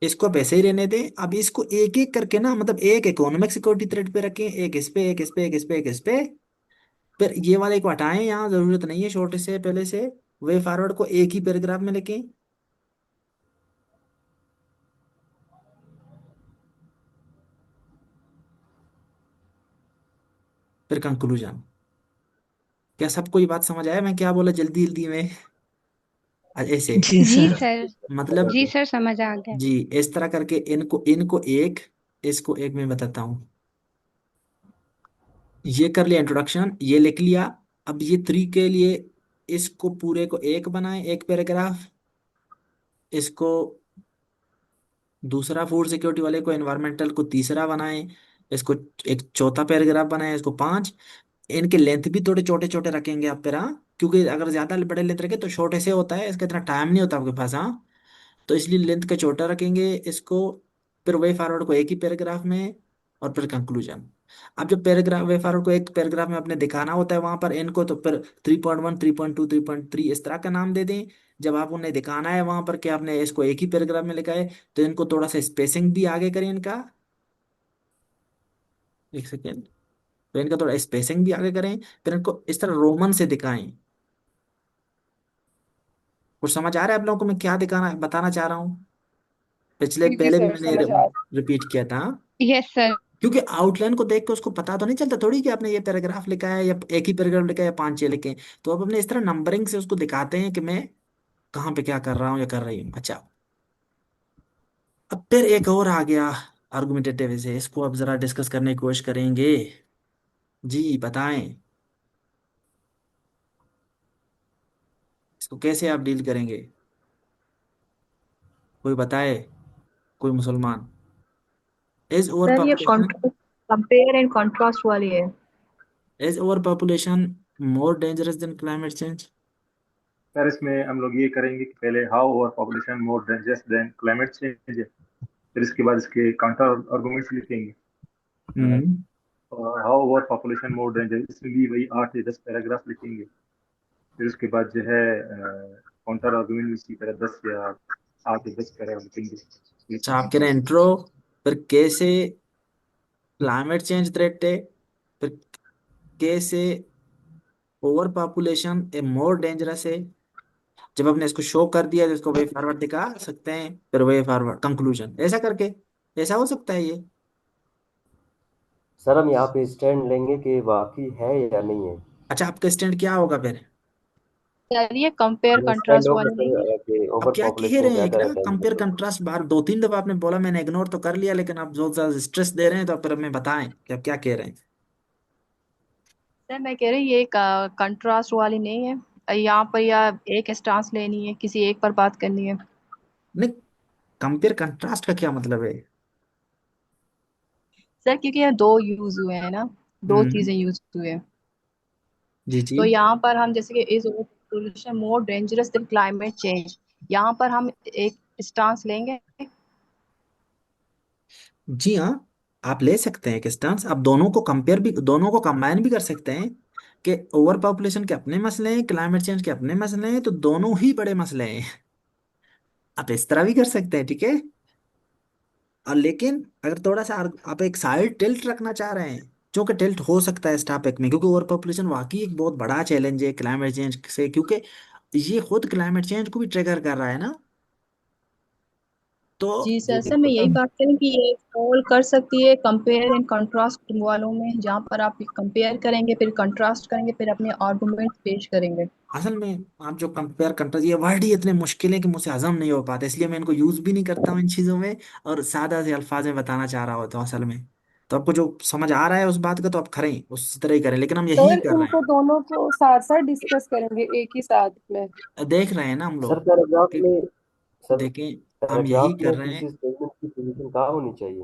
इसको आप ऐसे ही रहने दें। अब इसको एक एक करके ना, मतलब एक इकोनॉमिक सिक्योरिटी थ्रेट पे रखें, एक इस पे, एक इस पे, एक इस पे, एक इस पे, फिर ये वाले को हटाएं, यहाँ जरूरत नहीं है शॉर्ट से पहले से। वे फॉरवर्ड को एक ही पैराग्राफ में लिखें, फिर कंक्लूजन। क्या सबको ये बात समझ आया मैं क्या बोला जल्दी जल्दी में? ऐसे, जी जी सर। सर। मतलब, जी सर, समझ आ गया। जी, इस तरह करके इनको इनको एक, इसको एक मैं बताता हूँ। ये कर लिया इंट्रोडक्शन, ये लिख लिया। अब ये थ्री के लिए इसको पूरे को एक बनाए, एक पैराग्राफ। इसको दूसरा, फूड सिक्योरिटी वाले को, एनवायरमेंटल को तीसरा बनाएं। इसको एक चौथा पैराग्राफ बनाएं, इसको पांच। इनके लेंथ भी थोड़े छोटे छोटे रखेंगे आप फिर, हाँ, क्योंकि अगर ज्यादा बड़े लेंथ रखे तो छोटे से होता है, इसका इतना टाइम नहीं होता आपके पास, हाँ। तो इसलिए लेंथ का छोटा रखेंगे इसको। फिर वे फॉरवर्ड को एक ही पैराग्राफ में, और फिर कंक्लूजन। अब जब पैराग्राफ, वे फॉरवर्ड को एक पैराग्राफ में अपने दिखाना होता है वहां पर इनको, तो फिर 3.1, 3.2, 3.3 इस तरह का नाम दे दें। जब आप उन्हें दिखाना है वहां पर कि आपने इसको एक ही पैराग्राफ में लिखा है, तो इनको थोड़ा सा स्पेसिंग भी आगे करें इनका। एक सेकेंड। तो इनका थोड़ा स्पेसिंग भी आगे करें, फिर इनको इस तरह रोमन से दिखाएं। कुछ समझ आ रहा है आप लोगों को मैं क्या दिखाना बताना चाह रहा हूँ? पिछले जी जी पहले भी सर, मैंने समझ आ रिपीट किया था। Yes sir. क्योंकि आउटलाइन को देख के उसको पता तो नहीं चलता थोड़ी कि आपने ये पैराग्राफ लिखा है, या एक ही पैराग्राफ लिखा है, या पांच छह लिखे हैं। तो अब अपने इस तरह नंबरिंग से उसको दिखाते हैं कि मैं कहाँ पे क्या कर रहा हूँ या कर रही हूँ। अच्छा, अब फिर एक और आ गया आर्गुमेंटेटिव से, इसको अब जरा डिस्कस करने की कोशिश करेंगे। जी बताएं, इसको कैसे आप डील करेंगे? कोई बताए, कोई मुसलमान। इज ओवर सर ये पॉपुलेशन, कंपेयर एंड कॉन्ट्रास्ट वाली है। Is over population more dangerous than climate change? Sir इसमें हम लोग ये करेंगे कि पहले how over population more dangerous than climate change, फिर इसके बाद इसके काउंटर आर्गुमेंट्स लिखेंगे। हम्म। और how over population more dangerous, इसमें भी वही 8 या 10 पैराग्राफ लिखेंगे। फिर उसके बाद जो है काउंटर आर्गुमेंट इसी तरह 10 या 8 या 10 पैराग्राफ लिखेंगे अच्छा, इसमें। आप कह रहे हैं इंट्रो, फिर कैसे क्लाइमेट चेंज थ्रेट है, फिर कैसे ओवर पॉपुलेशन ए मोर डेंजरस है। जब आपने इसको शो कर दिया तो इसको वे फॉरवर्ड दिखा सकते हैं, फिर वे फॉरवर्ड कंक्लूजन ऐसा करके, ऐसा हो सकता है ये? सर हम यहाँ पे स्टैंड लेंगे कि वाकई है या नहीं है। अच्छा, आपका स्टैंड क्या होगा फिर? सर ये कंपेयर हमारा स्टैंड कंट्रास्ट होगा वाली नहीं है। सर कि अब ओवर क्या कह पॉपुलेशन रहे हैं ज्यादा क्या, है कंपेयर डेंजर। कंट्रास्ट बार दो तीन दफा आपने बोला, मैंने इग्नोर तो कर लिया, लेकिन आप जो ज्यादा स्ट्रेस दे रहे हैं, तो अब फिर हमें बताएं कि आप क्या कह रहे हैं। सर मैं कह रही ये कंट्रास्ट वाली नहीं है यहाँ पर, या एक स्टांस लेनी है, किसी एक पर बात करनी है। नहीं, कंपेयर कंट्रास्ट का क्या मतलब है? सर क्योंकि यहाँ दो यूज हुए हैं ना, दो हम्म। चीजें यूज हुए हैं। जी जी। तो यहाँ पर हम जैसे कि is pollution more dangerous than climate change, यहाँ पर हम एक स्टांस लेंगे। जी हाँ, आप ले सकते हैं एक स्टांस। आप दोनों को कंपेयर भी, दोनों को कंबाइन भी कर सकते हैं कि ओवर पॉपुलेशन के अपने मसले हैं, क्लाइमेट चेंज के अपने मसले हैं, तो दोनों ही बड़े मसले हैं। आप इस तरह भी कर सकते हैं, ठीक है। और लेकिन अगर थोड़ा सा आप एक साइड टिल्ट रखना चाह रहे हैं, जो कि टिल्ट हो सकता है इस टॉपिक में, क्योंकि ओवर पॉपुलेशन वाकई एक बहुत बड़ा चैलेंज है क्लाइमेट चेंज से, क्योंकि ये खुद क्लाइमेट चेंज को भी ट्रिगर कर रहा है ना। तो जी जी सर, सर मैं बिल्कुल यही सर। बात करूँ कि ये फॉल कर सकती है कंपेयर एंड कंट्रास्ट वालों में, जहाँ पर आप कंपेयर करेंगे फिर कंट्रास्ट करेंगे फिर अपने आर्गुमेंट पेश करेंगे। असल में आप जो कंपेयर कंट्रास्ट, ये वर्ड ही इतने मुश्किल है कि मुझसे हजम नहीं हो पाते, इसलिए मैं इनको यूज भी नहीं करता हूँ इन चीजों में, और सादा से अल्फाज में बताना चाह रहा होता हूँ असल में। तो आपको जो समझ आ रहा है उस बात का तो आप करें, उस तरह ही करें, लेकिन हम यही सर कर रहे इनको दोनों को साथ साथ डिस्कस करेंगे एक ही साथ में। हैं, देख रहे हैं ना हम सर लोग पैराग्राफ कि में सर देखें, हम यही पैराग्राफ कर में रहे हैं। थीसिस स्टेटमेंट की पोजीशन कहाँ होनी चाहिए?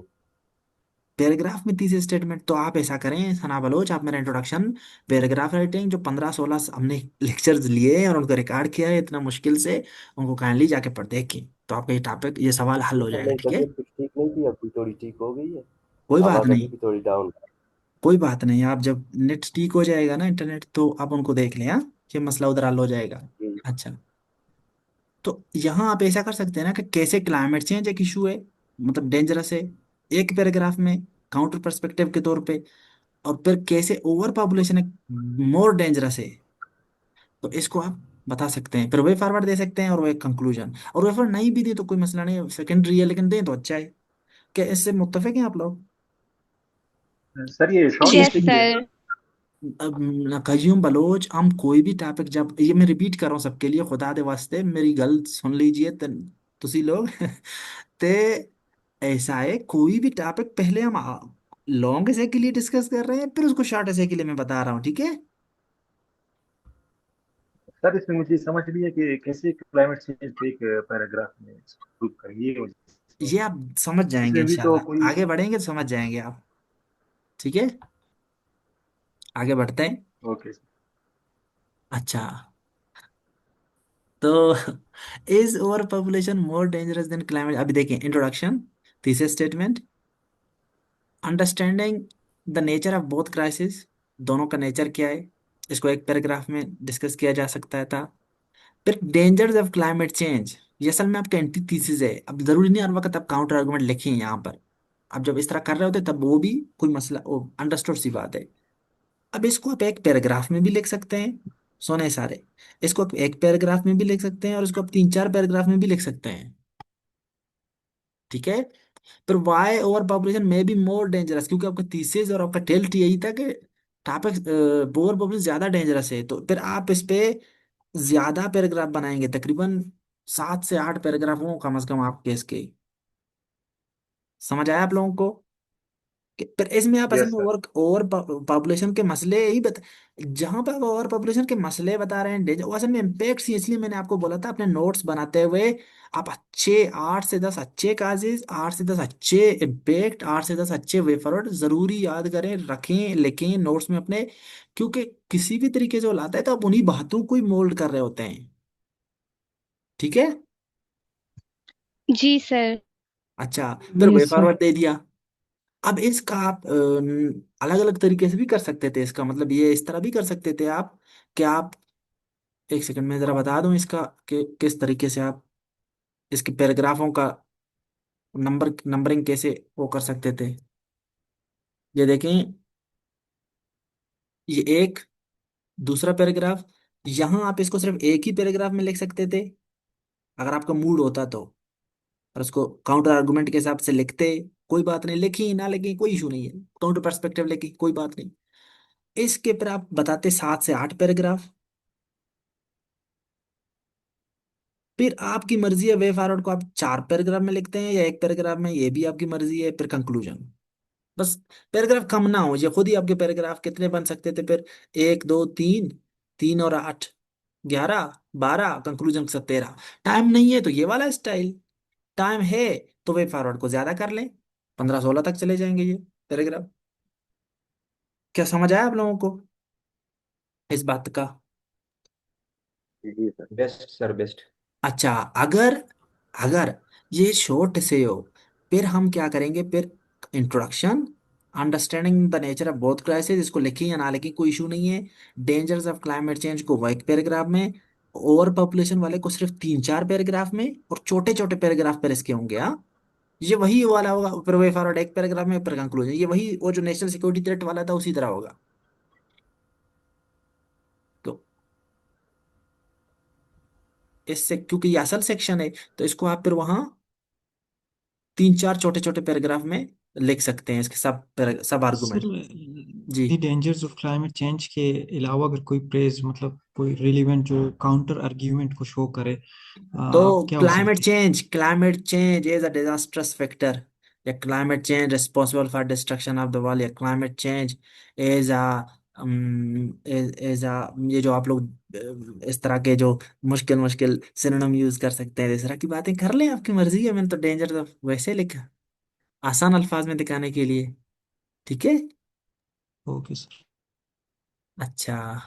पैराग्राफ में 30 स्टेटमेंट तो आप ऐसा करें सना बलोच, आप मेरा इंट्रोडक्शन, पैराग्राफ राइटिंग जो 15-16 हमने लेक्चर्स लिए हैं और उनको रिकॉर्ड किया है इतना मुश्किल से, उनको काइंडली जाके पढ़ देखें, तो आपका ये टॉपिक, ये सवाल हल नहीं हो सर, जाएगा, मेरी ठीक है। तबीयत कुछ ठीक नहीं थी, अभी थोड़ी ठीक हो गई है। कोई बात आवाज अभी नहीं, भी थोड़ी डाउन है। कोई बात नहीं, आप जब नेट ठीक हो जाएगा ना, इंटरनेट, तो आप उनको देख लें, हाँ, ये मसला उधर हल हो जाएगा। जी अच्छा, तो यहाँ आप ऐसा कर सकते हैं ना कि कैसे क्लाइमेट चेंज एक इशू है, मतलब डेंजरस है, एक पैराग्राफ में काउंटर पर्सपेक्टिव के तौर पे, और फिर कैसे ओवर पॉपुलेशन एक मोर डेंजरस है, तो इसको आप बता सकते हैं, फिर वे फॉरवर्ड दे सकते हैं और वो एक कंक्लूजन, और वे फॉरवर्ड नहीं भी दे तो कोई मसला नहीं, सेकेंडरी है लेकिन दें तो अच्छा है। क्या इससे मुत्तफिक हैं आप लोग? सर ये शॉर्ट यस स्टोरी है। सर। अब कयूम बलोच, हम कोई भी टॉपिक, जब ये मैं रिपीट कर रहा हूँ सबके लिए, खुदा दे वास्ते मेरी गल सुन लीजिए तुसी लोग। ते ऐसा है, कोई भी टॉपिक पहले हम लॉन्ग ऐसे के लिए डिस्कस कर रहे हैं, फिर उसको शॉर्ट ऐसे के लिए मैं बता रहा हूँ, ठीक है। सर इसमें मुझे समझ नहीं है कि कैसे क्लाइमेट चेंज को एक पैराग्राफ में प्रूव करेंगे, मुझे समझ ये नहीं। आप समझ जाएंगे इसमें भी तो इंशाल्लाह, कोई आगे बढ़ेंगे तो समझ जाएंगे आप, ठीक है। आगे बढ़ते हैं। Okay sir. अच्छा, तो is over population more dangerous than climate, अभी देखिए इंट्रोडक्शन, तीसरे statement, understanding the nature of both crisis, दोनों का नेचर क्या है, इसको एक पैराग्राफ में डिस्कस किया जा सकता है था। फिर डेंजर्स ऑफ क्लाइमेट चेंज, ये असल में आपका एंटी थीसिस है, अब जरूरी नहीं हर वक्त आप काउंटर आर्गुमेंट लिखें यहाँ पर, आप जब इस तरह कर रहे होते तब वो भी कोई मसला, वो अंडरस्टूड सी बात है। अब इसको आप एक पैराग्राफ में भी लिख सकते हैं, सोने सारे, इसको आप एक पैराग्राफ में भी लिख सकते हैं और इसको आप 3-4 पैराग्राफ में भी लिख सकते हैं, ठीक है। पर वाई ओवर पॉपुलेशन में बी मोर डेंजरस, क्योंकि आपका थीसिस और आपका टेल्ट यही था कि टॉपिक ओवर पॉपुलेशन ज्यादा डेंजरस है, तो फिर आप इस पे ज्यादा पैराग्राफ बनाएंगे, तकरीबन 7 से 8 पैराग्राफ हों कम से कम आपके इसके, समझ आया आप लोगों को? पर इसमें आप असल यस में सर। ओवर ओवर पॉपुलेशन के मसले ही जहां पर आप ओवर पॉपुलेशन के मसले बता रहे हैं, वो असल में इम्पेक्ट्स ही, इसलिए मैंने आपको बोला था अपने नोट्स बनाते हुए आप अच्छे 8 से 10 अच्छे काजेज, 8 से 10 अच्छे इम्पेक्ट, 8 से 10 अच्छे वे फॉरवर्ड जरूरी याद करें, रखें, लिखें नोट्स में अपने, क्योंकि किसी भी तरीके से वो लाता है तो आप उन्हीं बातों को ही मोल्ड कर रहे होते हैं, ठीक है। जी सर। अच्छा, फिर वे यस सर। फॉरवर्ड दे दिया। अब इसका आप अलग अलग तरीके से भी कर सकते थे, इसका मतलब ये इस तरह भी कर सकते थे आप, कि आप, एक सेकंड में जरा बता दूं इसका कि किस तरीके से आप इसके पैराग्राफों का नंबरिंग कैसे वो कर सकते थे। ये देखें, ये एक, दूसरा पैराग्राफ, यहाँ आप इसको सिर्फ एक ही पैराग्राफ में लिख सकते थे अगर आपका मूड होता तो, और उसको काउंटर आर्गुमेंट के हिसाब से लिखते, कोई बात नहीं, लिखी ना लिखी कोई इशू नहीं है, काउंटर पर्सपेक्टिव लिखी कोई बात नहीं। इसके पर आप बताते 7 से 8 पैराग्राफ, फिर आपकी मर्जी है वे फॉरवर्ड को आप 4 पैराग्राफ में लिखते हैं या एक पैराग्राफ में, ये भी आपकी मर्जी है, फिर कंक्लूजन, बस पैराग्राफ कम ना हो, ये खुद ही आपके पैराग्राफ कितने बन सकते थे फिर, 1, 2, 3, 3 और 8, 11, 12, कंक्लूजन 13। टाइम नहीं है तो ये वाला स्टाइल, टाइम है तो वे फॉरवर्ड को ज्यादा कर लें, 15-16 तक चले जाएंगे ये, पैराग्राफ। क्या समझ आया आप लोगों को इस बात का? जी सर। Best sir best. अच्छा, अगर अगर ये शॉर्ट से हो, फिर हम क्या करेंगे फिर? Introduction, understanding the nature of both crisis, इसको लिखी या ना लिखी कोई इशू नहीं है। डेंजर्स ऑफ क्लाइमेट चेंज को वो एक पैराग्राफ में, ओवर पॉपुलेशन वाले को सिर्फ 3-4 पैराग्राफ में, और छोटे छोटे पैराग्राफ पर इसके होंगे। हाँ, ये वही वाला होगा, ऊपर वे फॉरवर्ड एक पैराग्राफ में, ऊपर कंक्लूजन, ये वही वो जो नेशनल सिक्योरिटी थ्रेट वाला था उसी तरह होगा। तो इससे, क्योंकि ये असल सेक्शन है, तो इसको आप फिर वहां 3-4 छोटे छोटे पैराग्राफ में लिख सकते हैं, इसके सब सर, आर्गुमेंट। जी। The dangers of climate change के अलावा अगर कोई प्रेज मतलब कोई रिलीवेंट जो काउंटर आर्ग्यूमेंट को शो करे, तो क्या हो क्लाइमेट सकते change, climate change is a disastrous factor, या climate change responsible for destruction of the world, या climate change is a is a, ये जो आप लोग इस तरह के जो मुश्किल मुश्किल सिनोनिम यूज कर सकते हैं, इस तरह की बातें कर लें, आपकी मर्जी है। मैंने तो डेंजर तो वैसे लिखा, आसान अल्फाज में दिखाने के लिए। ठीक है। Okay sir. अच्छा,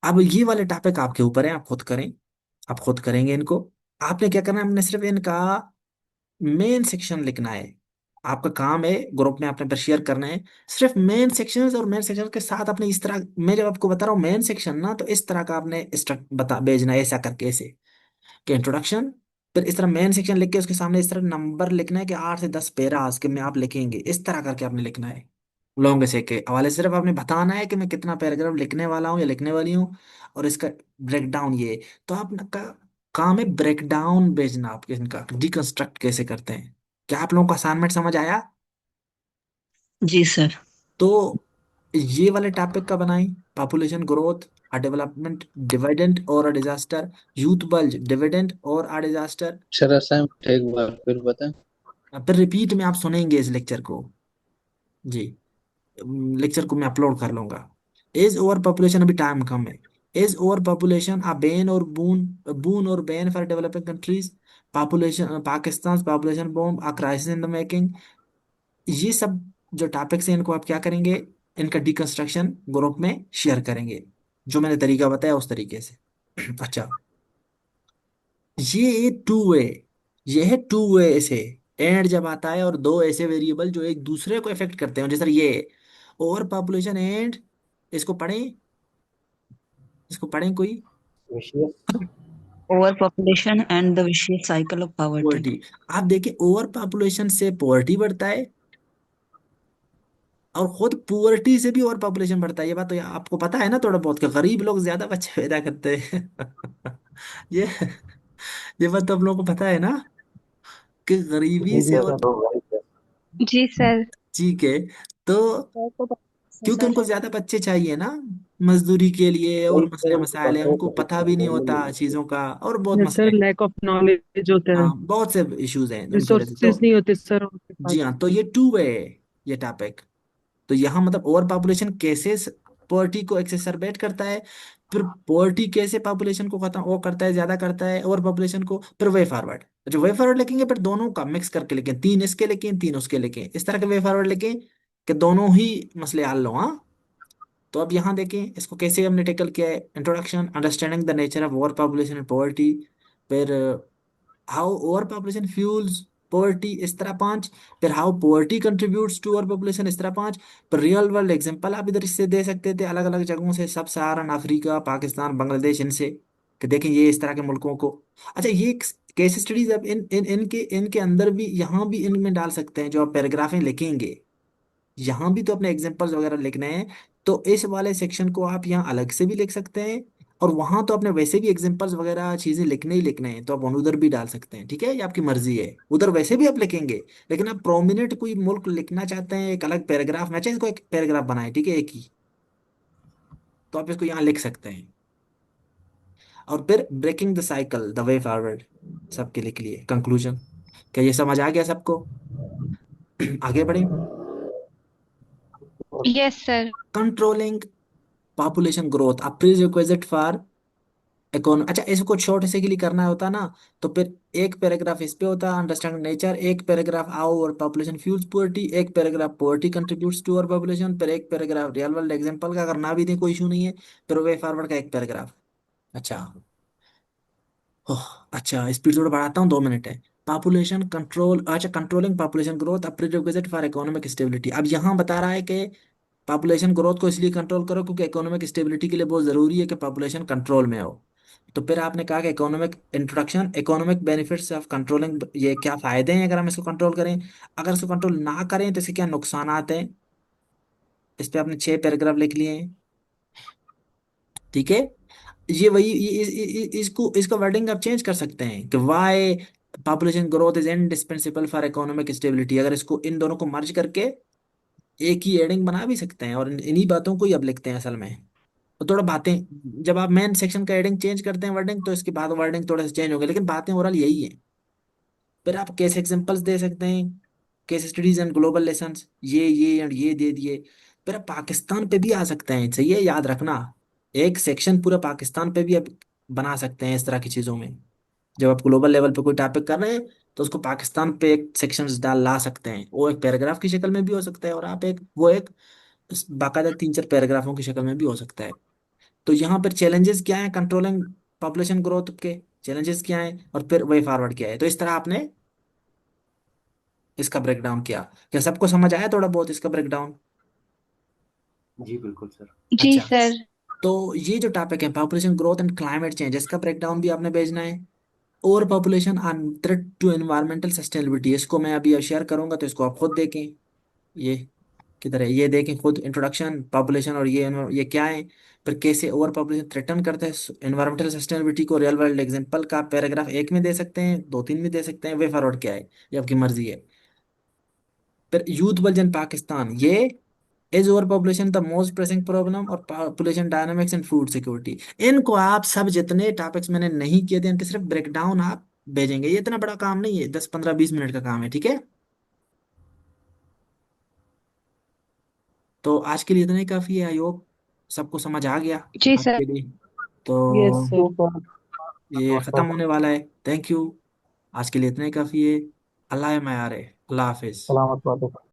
अब ये वाले टॉपिक आपके ऊपर है, आप खुद करें, आप खुद करेंगे इनको। आपने क्या करना है, हमने सिर्फ इनका मेन सेक्शन लिखना है। आपका काम है ग्रुप में आपने फिर शेयर करना है सिर्फ मेन सेक्शन, और मेन सेक्शन के साथ आपने इस तरह, मैं जब आपको बता रहा हूँ मेन सेक्शन ना, तो इस तरह का आपने बता भेजना है, ऐसा करके, ऐसे कि इंट्रोडक्शन, फिर इस तरह मेन सेक्शन लिख के उसके सामने इस तरह नंबर लिखना है कि 8 से 10 पैरास के में आप लिखेंगे, इस तरह करके आपने लिखना है। लॉन्ग से के हवाले से सिर्फ आपने बताना है कि मैं कितना पैराग्राफ लिखने वाला हूँ या लिखने वाली हूँ, और इसका ब्रेक डाउन ये है। तो आप का काम है ब्रेक डाउन भेजना, आपके इनका डिकंस्ट्रक्ट कैसे करते हैं। क्या आप लोगों को असाइनमेंट समझ आया? जी सर। तो ये वाले टॉपिक का बनाएं, population growth, a development dividend और a disaster, youth bulge dividend और अ डिजास्टर। सर असाइनमेंट एक बार फिर बताएं। फिर रिपीट में आप सुनेंगे इस लेक्चर को। जी, लेक्चर को मैं अपलोड कर लूंगा। एज ओवर पॉपुलेशन, अभी टाइम कम है। Is overpopulation a Ben और बून, बून और Ben for developing countries, population Pakistan population bomb a crisis in the making. ये सब जो टॉपिक्स हैं, इनको आप क्या करेंगे, इनका डिकंस्ट्रक्शन ग्रुप में शेयर करेंगे, जो मैंने तरीका बताया उस तरीके से। अच्छा, ये टू वे, ये है टू वे से। एंड जब आता है और दो ऐसे वेरिएबल जो एक दूसरे को इफेक्ट करते हैं, जैसे ये ओवर पॉपुलेशन एंड, इसको पढ़ें, इसको पढ़ें कोई। Over population and the vicious cycle of poverty. Poverty, आप देखिए ओवर पॉपुलेशन से पॉवर्टी बढ़ता है, और खुद पुअर्टी से भी ओवर पॉपुलेशन बढ़ता है। ये बात तो आपको पता है ना थोड़ा बहुत, कि गरीब लोग ज्यादा बच्चे पैदा करते हैं। ये ये बात तो आप लोगों को पता है ना, कि गरीबी जी से जी और, सर, तो वही है। जी सर। ठीक है। तो सर को पता है क्योंकि सर। उनको ज्यादा बच्चे चाहिए ना, मजदूरी के लिए, और वही मसले सर, उनको मसाइल है, पता है उनको कि पता भी नहीं नहीं होता है। चीजों का, और बहुत या मसले सर हैं। लैक ऑफ नॉलेज होता है। हाँ, बहुत से इश्यूज हैं उनकी वजह से। तो रिसोर्सेज नहीं होते सर उनके पास। जी हाँ, तो ये टू वे है, ये टॉपिक। तो यहाँ मतलब ओवर पॉपुलेशन कैसे पॉवर्टी को एक्सेसरबेट करता है, फिर पॉवर्टी कैसे पॉपुलेशन को खत्म वो करता है, ज्यादा करता है ओवर पॉपुलेशन को, फिर वे फॉरवर्ड। जो वे फॉरवर्ड लिखेंगे फिर दोनों का मिक्स करके लिखें, 3 इसके लिखें 3 उसके लिखें, इस तरह के वे फॉरवर्ड लिखें कि दोनों ही मसले हल लो। हाँ, तो अब यहाँ देखें इसको कैसे हमने टेकल किया है। Introduction, understanding the nature of over population and poverty, फिर how over population fuels poverty, इस तरह 5। फिर how poverty contributes to over population, इस तरह 5। फिर रियल वर्ल्ड एग्जांपल आप इधर इससे दे सकते थे, अलग अलग जगहों से, सब सहारन अफ्रीका, पाकिस्तान, बांग्लादेश, इनसे, कि देखें ये इस तरह के मुल्कों को। अच्छा, ये केस स्टडीज अब इन इन इनके इनके अंदर भी, यहाँ भी इनमें डाल सकते हैं, जो आप पैराग्राफें लिखेंगे, यहाँ भी तो अपने एग्जांपल्स वगैरह लिखने हैं। तो इस वाले सेक्शन को आप यहाँ अलग से भी लिख सकते हैं, और वहां तो अपने वैसे भी एग्जांपल्स वगैरह चीजें लिखने ही लिखने हैं, तो आप उधर भी डाल सकते हैं। ठीक है, ये आपकी मर्जी है, उधर वैसे भी आप लिखेंगे, लेकिन आप प्रोमिनेंट कोई मुल्क लिखना चाहते हैं एक अलग पैराग्राफ में, चाहे इसको एक पैराग्राफ बनाए, ठीक है, एक ही, तो आप इसको यहाँ लिख सकते हैं। और फिर breaking the cycle the way forward, सबके लिख लिए कंक्लूजन। क्या ये समझ आ गया सबको? आगे बढ़े। Yes sir. Controlling population growth, a prerequisite for अच्छा, इसको शॉर्ट से के लिए करना होता ना, तो फिर एक पैराग्राफ इस पे होता अंडरस्टैंडिंग नेचर, एक paragraph over population fuels poverty, एक paragraph poverty contributes to over population, फिर एक पैराग्राफ रियल वर्ल्ड एग्जांपल का, अगर ना भी दे कोई इशू नहीं है, फिर वे फॉरवर्ड का एक पैराग्राफ। अच्छा। ओह, अच्छा स्पीड थोड़ा बढ़ाता हूँ, 2 मिनट है। पॉपुलेशन कंट्रोल, अच्छा controlling population growth a prerequisite for economic stability. अब यहाँ बता रहा है कि पॉपुलेशन ग्रोथ को इसलिए कंट्रोल करो क्योंकि इकोनॉमिक स्टेबिलिटी के लिए बहुत जरूरी है कि पॉपुलेशन कंट्रोल में हो। तो फिर आपने कहा कि economic introduction, economic benefits of controlling, ये क्या फायदे हैं अगर हम इसको कंट्रोल करें, अगर इसको कंट्रोल ना करें तो इसके क्या नुकसान आते हैं। इस पे आपने 6 पैराग्राफ लिख लिए हैं। ठीक है। ये वही इसको इसका वर्डिंग आप चेंज कर सकते हैं कि why population growth is indispensable for economic stability. अगर इसको इन दोनों को मर्ज करके एक ही एडिंग बना भी सकते हैं, और इन्हीं बातों को ही अब लिखते हैं असल में। तो थोड़ा बातें, जब आप मेन सेक्शन का एडिंग चेंज करते हैं वर्डिंग, तो इसके बाद वर्डिंग थोड़ा सा चेंज होगा, लेकिन बातें ओवरऑल यही है। फिर आप केस एग्जांपल्स दे सकते हैं, case studies and global lessons, ये एंड ये दे दिए। फिर आप पाकिस्तान पे भी आ सकते हैं, सही है, याद रखना। एक सेक्शन पूरा पाकिस्तान पे भी आप बना सकते हैं इस तरह की चीजों में। जब आप ग्लोबल लेवल पे कोई टॉपिक कर रहे हैं, तो उसको पाकिस्तान पे एक सेक्शन डाल ला सकते हैं, वो एक पैराग्राफ की शक्ल में भी हो सकता है, और आप एक वो एक बाकायदा 3-4 पैराग्राफों की शक्ल में भी हो सकता है। तो यहाँ पर चैलेंजेस क्या है कंट्रोलिंग पॉपुलेशन ग्रोथ के, चैलेंजेस क्या है, और फिर वे फॉरवर्ड क्या है। तो इस तरह आपने इसका ब्रेकडाउन किया। क्या सबको समझ आया थोड़ा बहुत इसका ब्रेकडाउन? जी बिल्कुल सर। जी अच्छा, सर। तो ये जो टॉपिक है population growth and climate change, इसका ब्रेकडाउन भी आपने भेजना है। Over population and threat to environmental sustainability, इसको मैं अभी शेयर करूंगा, तो इसको आप खुद देखें। ये किधर है, ये देखें खुद, इंट्रोडक्शन पॉपुलेशन और ये क्या है, फिर कैसे ओवर पॉपुलेशन थ्रेटन करता है एनवायरमेंटल सस्टेनेबिलिटी को। रियल वर्ल्ड एग्जांपल का पैराग्राफ एक में दे सकते हैं, 2-3 में दे सकते हैं, वे फॉरवर्ड क्या है, ये आपकी मर्जी है। फिर यूथ बल्ज इन पाकिस्तान, ये is over population the most pressing problem, और population dynamics and food security. इनको आप सब जितने टॉपिक्स मैंने नहीं किए थे, इनके सिर्फ ब्रेकडाउन आप भेजेंगे। ये इतना बड़ा काम नहीं है, 10-15-20 मिनट का काम है, ठीक है। तो आज के लिए इतना ही काफी है, आई होप सबको समझ आ गया जी आज सर। के लिए। यस तो सर। ये खत्म होने वाला है। Thank you. आज के लिए इतना ही काफी है। अल्लाह मायार है। अल्लाह हाफिज। सलामत बात है।